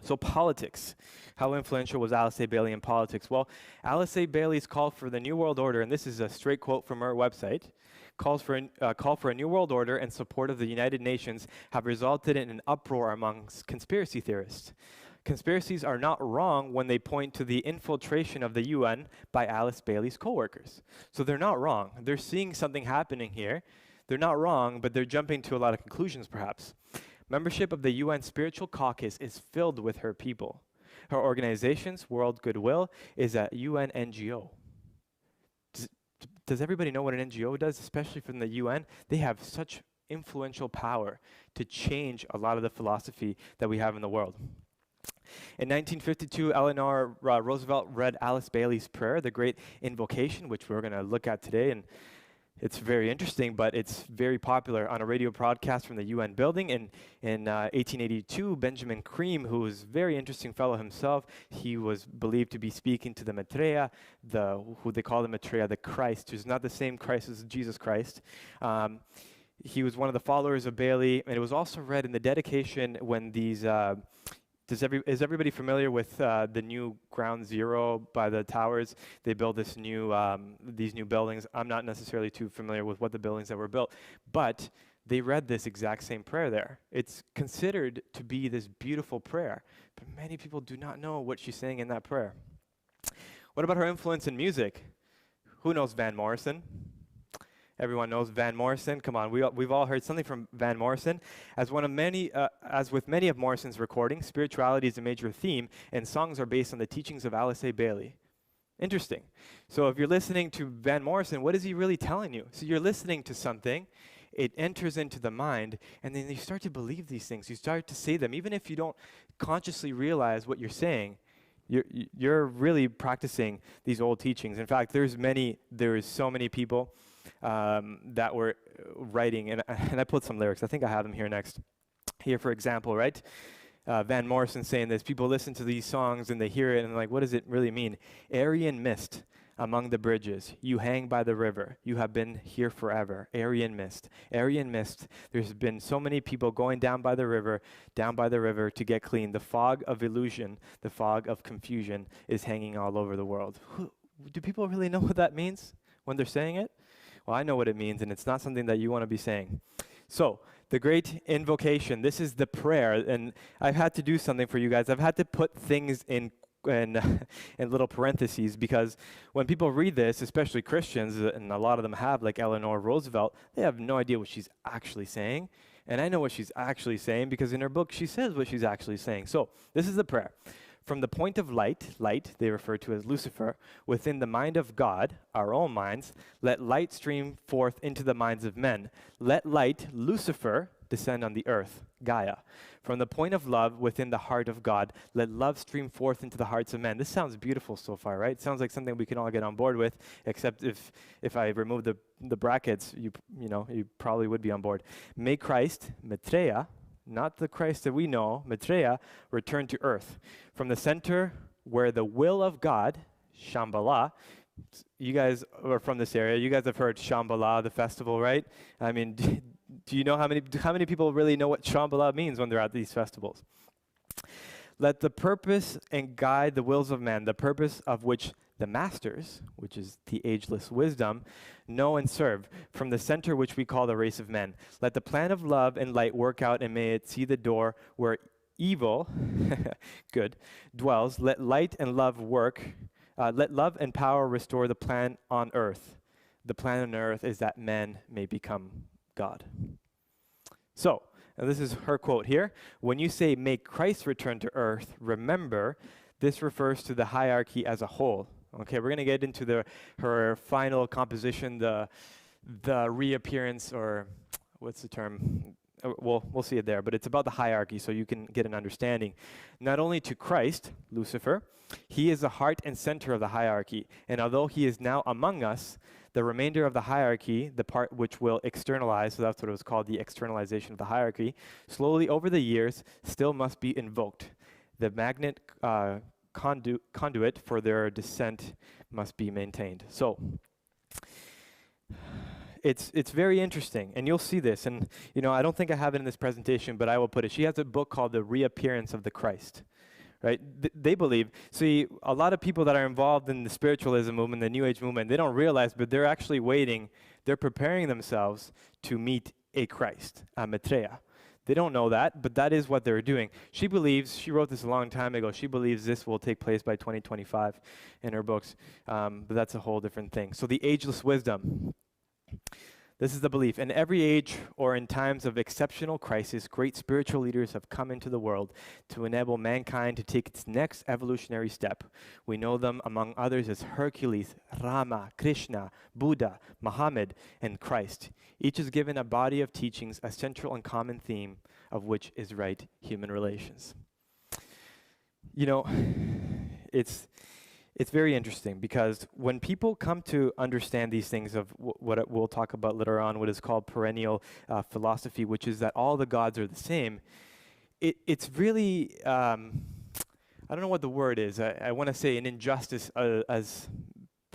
So politics. How influential was Alice A. Bailey in politics? Well, Alice A. Bailey's call for the New World Order, and this is a straight quote from her website, call for a New World Order and support of the United Nations have resulted in an uproar amongst conspiracy theorists. Conspiracies are not wrong when they point to the infiltration of the UN by Alice Bailey's co-workers. So they're not wrong. They're seeing something happening here. They're not wrong, but they're jumping to a lot of conclusions, perhaps. Membership of the UN Spiritual Caucus is filled with her people. Her organization's World Goodwill is a UN NGO. Does everybody know what an NGO does, especially from the UN? They have such influential power to change a lot of the philosophy that we have in the world. In 1952, Eleanor Roosevelt read Alice Bailey's prayer, the Great Invocation, which we're going to look at today, and it's very interesting, but it's very popular on a radio broadcast from the UN building. In 1882, Benjamin Creme, who was a very interesting fellow himself, he was believed to be speaking to the Maitreya, who they call the Maitreya, the Christ, who's not the same Christ as Jesus Christ. He was one of the followers of Bailey, and it was also read in the dedication when these is everybody familiar with the new Ground Zero by the towers? They built these new buildings. I'm not necessarily too familiar with what the buildings that were built, but they read this exact same prayer there. It's considered to be this beautiful prayer, but many people do not know what she's saying in that prayer. What about her influence in music? Who knows Van Morrison? Everyone knows Van Morrison. Come on, we've all heard something from Van Morrison. As with many of Morrison's recordings, spirituality is a major theme, and songs are based on the teachings of Alice A. Bailey. Interesting. So if you're listening to Van Morrison, what is he really telling you? So you're listening to something, it enters into the mind, and then you start to believe these things. You start to say them, even if you don't consciously realize what you're saying. You're really practicing these old teachings. In fact, there is so many people that were writing, and I put some lyrics. I think I have them here next. Here, for example, right? Van Morrison saying this. People listen to these songs and they hear it and they're like, what does it really mean? Aryan mist among the bridges. You hang by the river. You have been here forever. Aryan mist. Aryan mist. There's been so many people going down by the river to get clean. The fog of illusion, the fog of confusion is hanging all over the world. Do people really know what that means when they're saying it? Well, I know what it means, and it's not something that you want to be saying. So, the Great Invocation, this is the prayer, and I've had to do something for you guys. I've had to put things in little parentheses, because when people read this, especially Christians, and a lot of them have, like Eleanor Roosevelt, they have no idea what she's actually saying. And I know what she's actually saying, because in her book, she says what she's actually saying. So, this is the prayer. From the point of light, light they refer to as Lucifer, within the mind of God, our own minds, let light stream forth into the minds of men. Let light, Lucifer, descend on the earth, Gaia. From the point of love within the heart of God, let love stream forth into the hearts of men. This sounds beautiful so far, right? It sounds like something we can all get on board with, except if I remove the brackets, you probably would be on board. May Christ, Maitreya, not the Christ that we know, Maitreya, return to earth. From the center where the will of God, Shambhala, you guys are from this area, you guys have heard Shambhala, the festival, right? I mean, do you know how many people really know what Shambhala means when they're at these festivals? Let the purpose and guide the wills of man, the purpose of which the masters, which is the ageless wisdom, know and serve, from the center which we call the race of men. Let the plan of love and light work out, and may it see the door where evil, good, dwells. Let light and love work. Let love and power restore the plan on earth. The plan on earth is that men may become God. So, and this is her quote here. When you say, may Christ return to earth, remember, this refers to the hierarchy as a whole. Okay, we're going to get into her final composition, the reappearance, or what's the term? We'll see it there, but it's about the hierarchy so you can get an understanding. Not only to Christ, Lucifer, he is the heart and center of the hierarchy, and although he is now among us, the remainder of the hierarchy, the part which will externalize, so that's what it was called, the externalization of the hierarchy, slowly over the years still must be invoked. The magnet conduit for their descent must be maintained. So it's very interesting, and you'll see this, and I don't think I have it in this presentation, but I will put it. She has a book called The Reappearance of the Christ, right? They believe, see, a lot of people that are involved in the spiritualism movement, the New Age movement, they don't realize, but they're actually waiting, they're preparing themselves to meet a Christ, a Maitreya. They don't know that, but that is what they're doing. She believes, she wrote this a long time ago, she believes this will take place by 2025 in her books, but that's a whole different thing. So the ageless wisdom, this is the belief. In every age or in times of exceptional crisis, great spiritual leaders have come into the world to enable mankind to take its next evolutionary step. We know them among others as Hercules, Rama, Krishna, Buddha, Muhammad, and Christ. Each is given a body of teachings, a central and common theme of which is right human relations. It's very interesting because when people come to understand these things of what we'll talk about later on, what is called perennial philosophy, which is that all the gods are the same, it's really, I don't know what the word is. I want to say an injustice as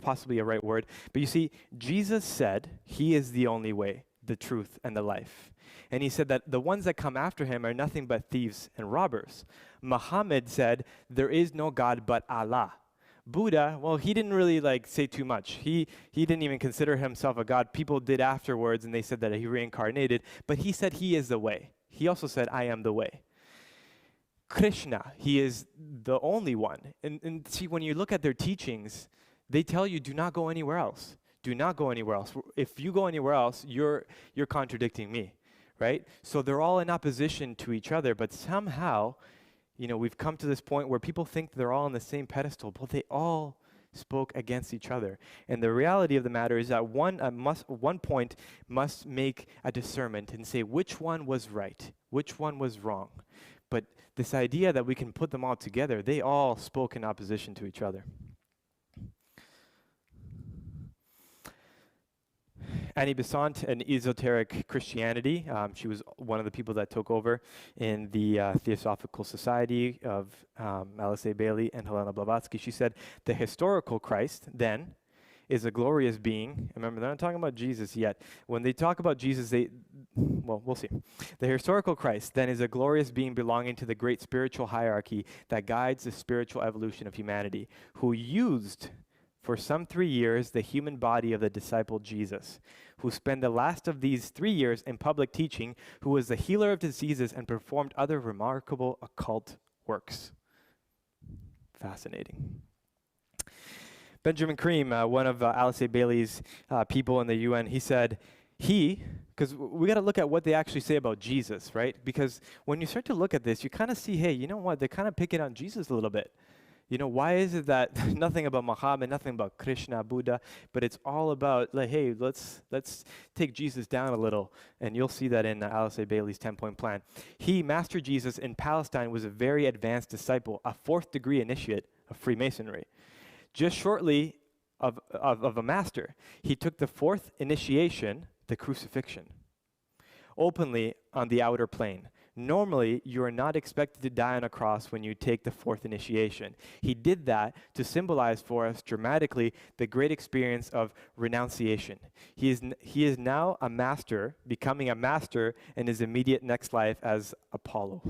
possibly a right word. But you see, Jesus said he is the only way, the truth, and the life. And he said that the ones that come after him are nothing but thieves and robbers. Muhammad said, there is no God but Allah. Buddha, well, he didn't really say too much. He didn't even consider himself a god. People did afterwards, and they said that he reincarnated, but he said he is the way. He also said, I am the way. Krishna, he is the only one. And see, when you look at their teachings, they tell you, do not go anywhere else. Do not go anywhere else. If you go anywhere else, you're contradicting me, right? So they're all in opposition to each other, but somehow, we've come to this point where people think they're all on the same pedestal, but they all spoke against each other. And the reality of the matter is that one point must make a discernment and say which one was right, which one was wrong. But this idea that we can put them all together, they all spoke in opposition to each other. Annie Besant, an esoteric Christianity. She was one of the people that took over in the Theosophical Society of Alice A. Bailey and Helena Blavatsky. She said, the historical Christ, then, is a glorious being. Remember, they're not talking about Jesus yet. When they talk about Jesus, we'll see. The historical Christ, then, is a glorious being belonging to the great spiritual hierarchy that guides the spiritual evolution of humanity, who used for some 3 years the human body of the disciple Jesus, who spent the last of these 3 years in public teaching, who was the healer of diseases and performed other remarkable occult works. Fascinating. Benjamin Cream, one of Alice A. Bailey's people in the UN, he said, he, Because we got to look at what they actually say about Jesus, right? Because when you start to look at this, you kind of see, hey, you know what? They're kind of picking on Jesus a little bit. Why is it that nothing about Muhammad, nothing about Krishna, Buddha, but it's all about, like, hey, let's take Jesus down a little. And you'll see that in Alice A. Bailey's 10-point plan. Master Jesus in Palestine, was a very advanced disciple, a 4th-degree initiate of Freemasonry. Just shortly of a master, he took the 4th initiation, the crucifixion, openly on the outer plane. Normally, you are not expected to die on a cross when you take the 4th initiation. He did that to symbolize for us dramatically the great experience of renunciation. He is now a master, becoming a master in his immediate next life as Apollo,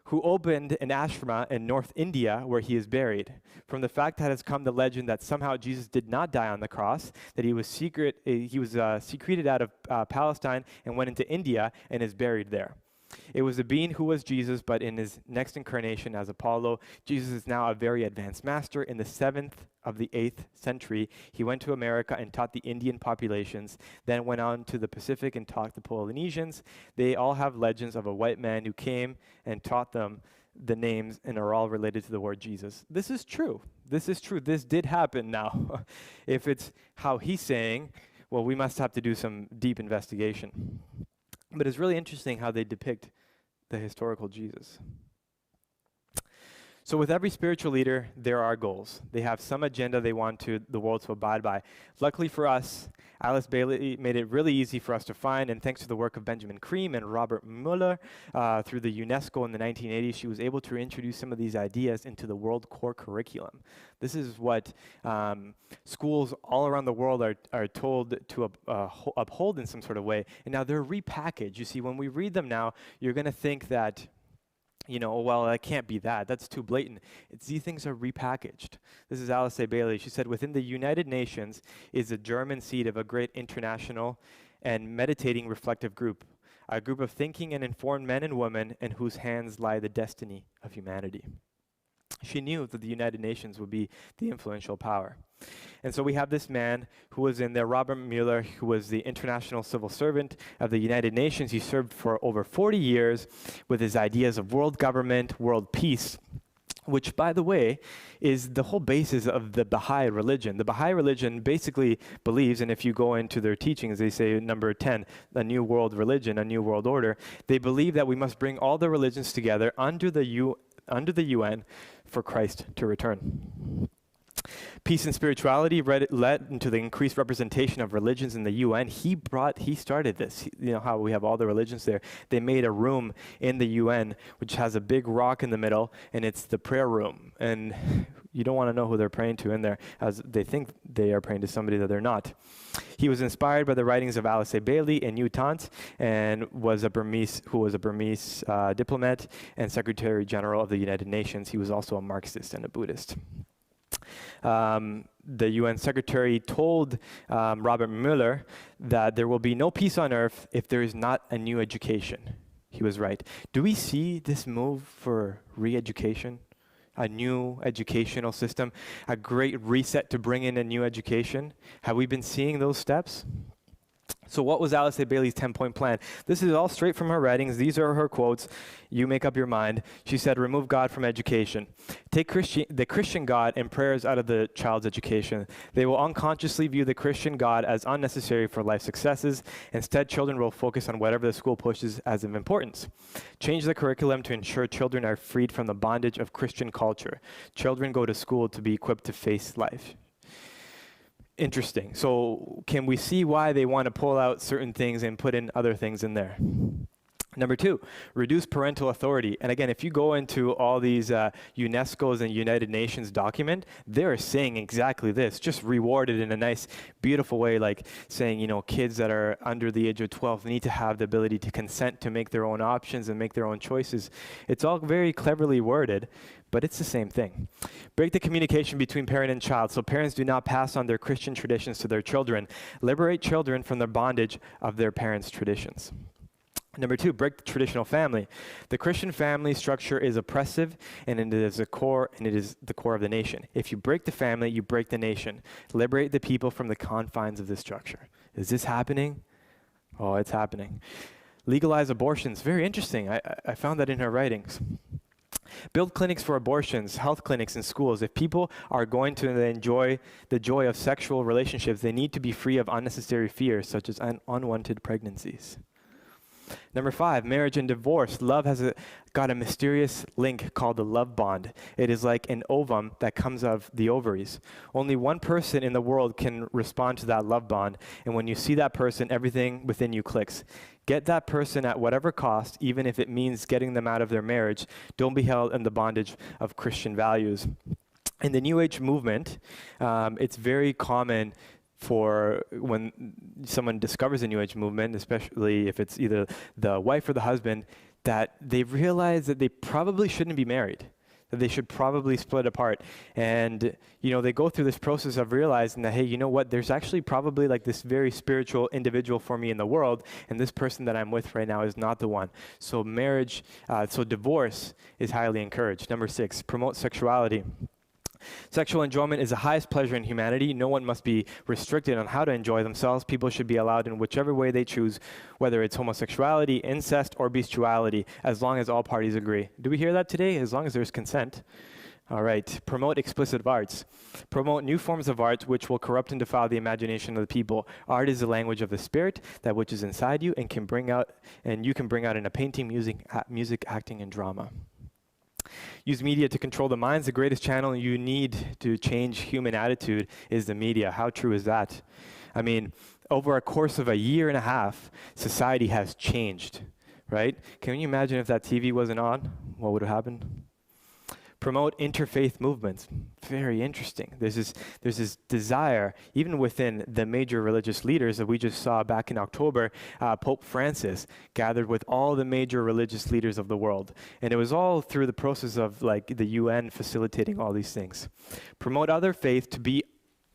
who opened an ashrama in North India where he is buried. From the fact that has come the legend that somehow Jesus did not die on the cross, that he was secreted out of Palestine and went into India and is buried there. It was a being who was Jesus, but in his next incarnation as Apollo, Jesus is now a very advanced master. In the 7th of the 8th century, he went to America and taught the Indian populations, then went on to the Pacific and taught the Polynesians. They all have legends of a white man who came and taught them the names and are all related to the word Jesus. This is true. This is true. This did happen now. If it's how he's saying, well, we must have to do some deep investigation. But it's really interesting how they depict the historical Jesus. So with every spiritual leader, there are goals. They have some agenda they want the world to abide by. Luckily for us, Alice Bailey made it really easy for us to find, and thanks to the work of Benjamin Cream and Robert Mueller through the UNESCO in the 1980s, she was able to introduce some of these ideas into the world core curriculum. This is what schools all around the world are told to uphold in some sort of way. And now they're repackaged. You see, when we read them now, you're going to think that, well, that can't be that. That's too blatant. These things are repackaged. This is Alice A. Bailey. She said, within the United Nations is the German seed of a great international and meditating reflective group, a group of thinking and informed men and women in whose hands lie the destiny of humanity. She knew that the United Nations would be the influential power. And so we have this man who was in there, Robert Mueller, who was the international civil servant of the United Nations. He served for over 40 years with his ideas of world government, world peace, which, by the way, is the whole basis of the Baha'i religion. The Baha'i religion basically believes, and if you go into their teachings, they say number 10, a new world religion, a new world order. They believe that we must bring all the religions together under the UN for Christ to return. Peace and spirituality led into the increased representation of religions in the UN. He started this. How we have all the religions there. They made a room in the UN which has a big rock in the middle, and it's the prayer room. And you don't want to know who they're praying to in there, as they think they are praying to somebody that they're not. He was inspired by the writings of Alice A. Bailey and U Thant, and who was a Burmese diplomat and Secretary General of the United Nations. He was also a Marxist and a Buddhist. The UN Secretary told Robert Mueller that there will be no peace on earth if there is not a new education. He was right. Do we see this move for re-education? A new educational system, a great reset to bring in a new education? Have we been seeing those steps? So what was Alice A. Bailey's 10-point plan? This is all straight from her writings. These are her quotes. You make up your mind. She said, remove God from education. Take the Christian God and prayers out of the child's education. They will unconsciously view the Christian God as unnecessary for life successes. Instead, children will focus on whatever the school pushes as of importance. Change the curriculum to ensure children are freed from the bondage of Christian culture. Children go to school to be equipped to face life. Interesting. So can we see why they want to pull out certain things and put in other things in there? Number 2, reduce parental authority. And again, if you go into all these UNESCO's and United Nations document, they're saying exactly this, just rewarded in a nice, beautiful way, like saying, kids that are under the age of 12 need to have the ability to consent to make their own options and make their own choices. It's all very cleverly worded, but it's the same thing. Break the communication between parent and child so parents do not pass on their Christian traditions to their children. Liberate children from the bondage of their parents' traditions. Number 2, break the traditional family. The Christian family structure is oppressive, and it is the core of the nation. If you break the family, you break the nation. Liberate the people from the confines of this structure. Is this happening? Oh, it's happening. Legalize abortions. Very interesting. I found that in her writings. Build clinics for abortions, health clinics in schools. If people are going to enjoy the joy of sexual relationships, they need to be free of unnecessary fears, such as unwanted pregnancies. Number 5, marriage and divorce. Love has got a mysterious link called the love bond. It is like an ovum that comes out of the ovaries. Only one person in the world can respond to that love bond, and when you see that person, everything within you clicks. Get that person at whatever cost, even if it means getting them out of their marriage. Don't be held in the bondage of Christian values. In the New Age movement, it's very common for when someone discovers a New Age movement, especially if it's either the wife or the husband, that they realize that they probably shouldn't be married, that they should probably split apart. And, they go through this process of realizing that, hey, you know what, there's actually probably like this very spiritual individual for me in the world, and this person that I'm with right now is not the one. So divorce is highly encouraged. Number 6, promote sexuality. Sexual enjoyment is the highest pleasure in humanity. No one must be restricted on how to enjoy themselves. People should be allowed in whichever way they choose, whether it's homosexuality, incest, or bestiality, as long as all parties agree. Do we hear that today? As long as there's consent. All right. Promote explicit arts. Promote new forms of art which will corrupt and defile the imagination of the people. Art is the language of the spirit, that which is inside you, and you can bring out in a painting, music, acting, and drama. Use media to control the minds. The greatest channel you need to change human attitude is the media. How true is that? I mean, over a course of a year and a half, society has changed, right? Can you imagine if that TV wasn't on? What would have happened? Promote interfaith movements. Very interesting. There's this desire, even within the major religious leaders that we just saw back in October. Pope Francis gathered with all the major religious leaders of the world. And it was all through the process of like the UN facilitating all these things. Promote other faith to be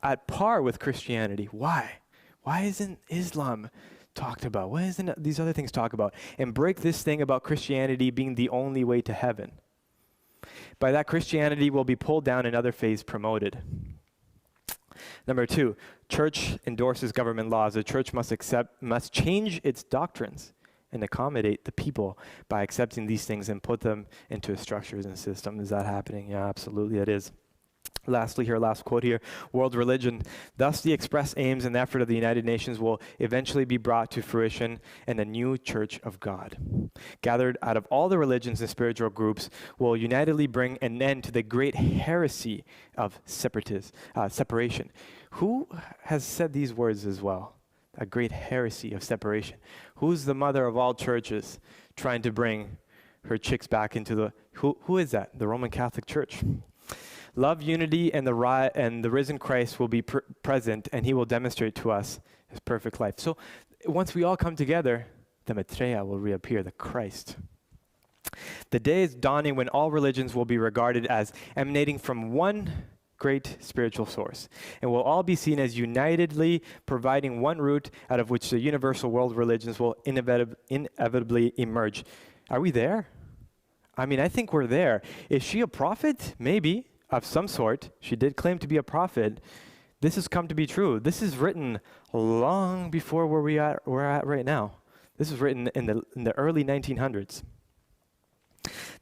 at par with Christianity. Why? Why isn't Islam talked about? Why isn't these other things talked about? And break this thing about Christianity being the only way to heaven. By that, Christianity will be pulled down and other faiths promoted. Number 2, church endorses government laws. The church must change its doctrines and accommodate the people by accepting these things and put them into structures and systems. Is that happening? Yeah, absolutely it is. Lastly here, last quote here, world religion. Thus the express aims and effort of the United Nations will eventually be brought to fruition in a new church of God. Gathered out of all the religions and spiritual groups will unitedly bring an end to the great heresy of separation. Who has said these words as well? A great heresy of separation. Who's the mother of all churches trying to bring her chicks back into who is that? The Roman Catholic Church. Love, unity, and the risen Christ will be present, and he will demonstrate to us his perfect life. So once we all come together, the Maitreya will reappear, the Christ. The day is dawning when all religions will be regarded as emanating from one great spiritual source, and will all be seen as unitedly providing one root out of which the universal world religions will inevitably emerge. Are we there? I mean, I think we're there. Is she a prophet? Maybe. Of some sort. She did claim to be a prophet. This has come to be true. This is written long before where we're at right now. This was written in the early 1900s.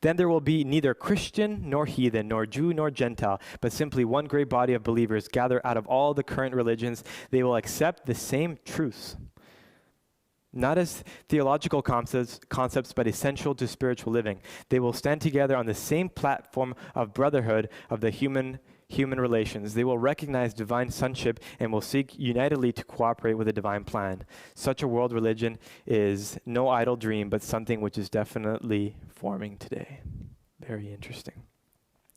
Then there will be neither Christian nor heathen, nor Jew nor Gentile, but simply one great body of believers gathered out of all the current religions. They will accept the same truths, not as theological concepts, but essential to spiritual living. They will stand together on the same platform of brotherhood of the human relations. They will recognize divine sonship and will seek unitedly to cooperate with the divine plan. Such a world religion is no idle dream, but something which is definitely forming today. Very interesting.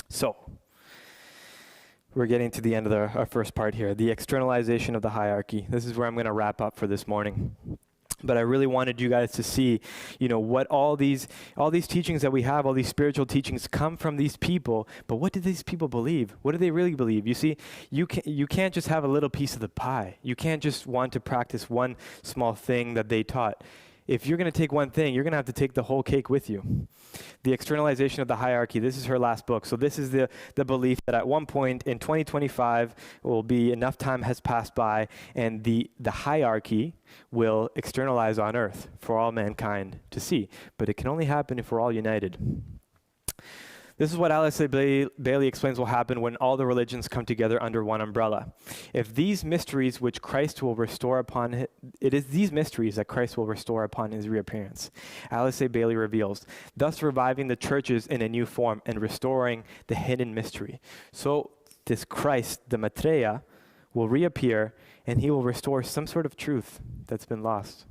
So, we're getting to the end of our first part here, the externalization of the hierarchy. This is where I'm going to wrap up for this morning. But I really wanted you guys to see, what all these teachings that we have, all these spiritual teachings come from these people. But what do these people believe? What do they really believe? You see, you can't just have a little piece of the pie. You can't just want to practice one small thing that they taught. if you're going to take one thing, you're going to have to take the whole cake with you. The externalization of the hierarchy. This is her last book. So this is the belief that at one point in 2025 will be enough time has passed by, and the hierarchy will externalize on earth for all mankind to see. But it can only happen if we're all united. This is what Alice Bailey explains will happen when all the religions come together under one umbrella. If these mysteries which Christ will restore upon it is these mysteries that Christ will restore upon his reappearance. Alice Bailey reveals, thus reviving the churches in a new form and restoring the hidden mystery. So this Christ, the Maitreya, will reappear and he will restore some sort of truth that's been lost.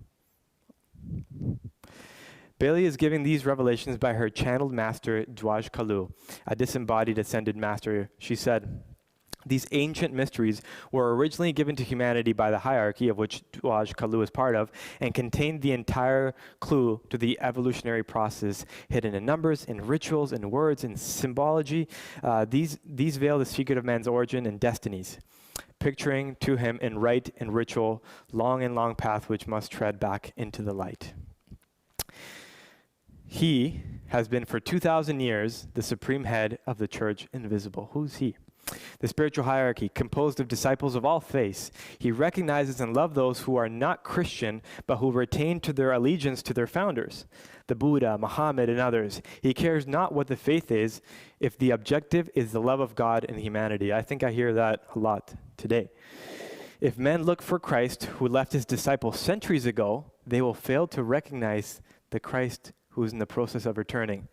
Bailey is giving these revelations by her channeled master, Dwaj Kalu, a disembodied ascended master. She said, these ancient mysteries were originally given to humanity by the hierarchy, of which Dwaj Kalu is part of, and contained the entire clue to the evolutionary process hidden in numbers, in rituals, in words, in symbology. These veil the secret of man's origin and destinies, picturing to him in rite and ritual long and long path which must tread back into the light. He has been for 2,000 years the supreme head of the church invisible. Who's he? The spiritual hierarchy, composed of disciples of all faiths. He recognizes and loves those who are not Christian, but who retain to their allegiance to their founders, the Buddha, Muhammad, and others. He cares not what the faith is, if the objective is the love of God and humanity. I think I hear that a lot today. If men look for Christ, who left his disciples centuries ago, they will fail to recognize the Christ who is in the process of returning.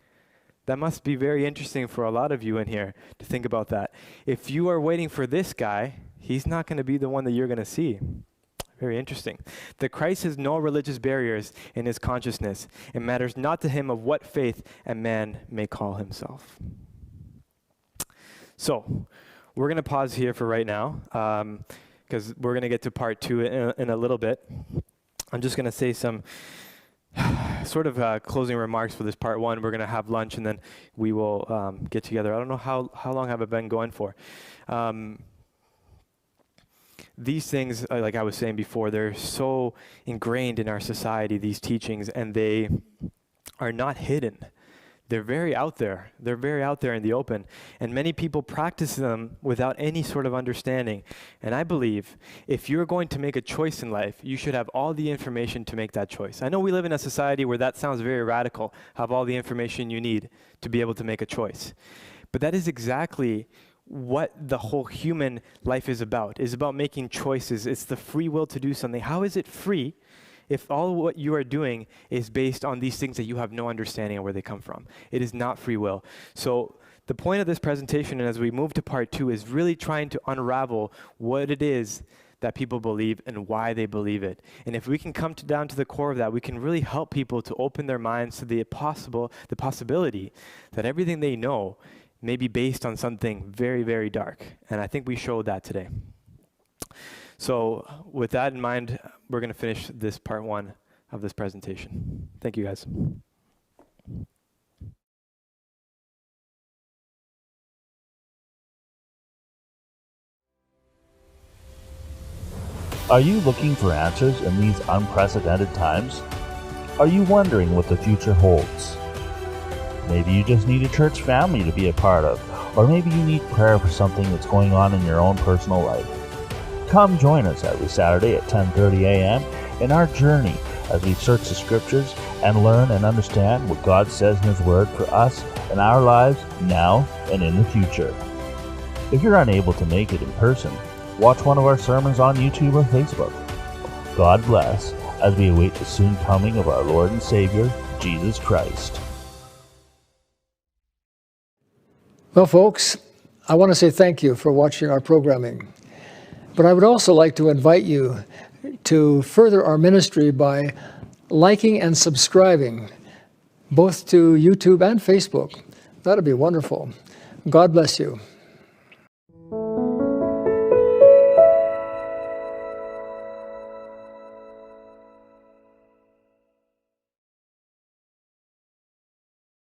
That must be very interesting for a lot of you in here to think about that. If you are waiting for this guy, he's not going to be the one that you're going to see. Very interesting. The Christ has no religious barriers in his consciousness. It matters not to him of what faith a man may call himself. So, we're going to pause here for right now, because we're going to get to part 2 in a little bit. I'm just going to say some sort of closing remarks for this part 1. We're going to have lunch and then we will get together. I don't know how long have I been going for. These things, like I was saying before, they're so ingrained in our society, these teachings, and they are not hidden. They're very out there. They're very out there in the open. And many people practice them without any sort of understanding. And I believe if you're going to make a choice in life, you should have all the information to make that choice. I know we live in a society where that sounds very radical, have all the information you need to be able to make a choice. But that is exactly what the whole human life is about. It's about making choices. It's the free will to do something. How is it free if all what you are doing is based on these things that you have no understanding of where they come from? It is not free will. So the point of this presentation, and as we move to part 2, is really trying to unravel what it is that people believe and why they believe it. And if we can come down to the core of that, we can really help people to open their minds to the possibility that everything they know may be based on something very, very dark. And I think we showed that today. So with that in mind, we're going to finish this part 1 of this presentation. Thank you, guys. Are you looking for answers in these unprecedented times? Are you wondering what the future holds? Maybe you just need a church family to be a part of, or maybe you need prayer for something that's going on in your own personal life. Come join us every Saturday at 10:30 a.m. in our journey as we search the scriptures and learn and understand what God says in his word for us and our lives now and in the future. If you're unable to make it in person, watch one of our sermons on YouTube or Facebook. God bless as we await the soon coming of our Lord and Savior, Jesus Christ. Well, folks, I want to say thank you for watching our programming. But I would also like to invite you to further our ministry by liking and subscribing, both to YouTube and Facebook. That would be wonderful. God bless you.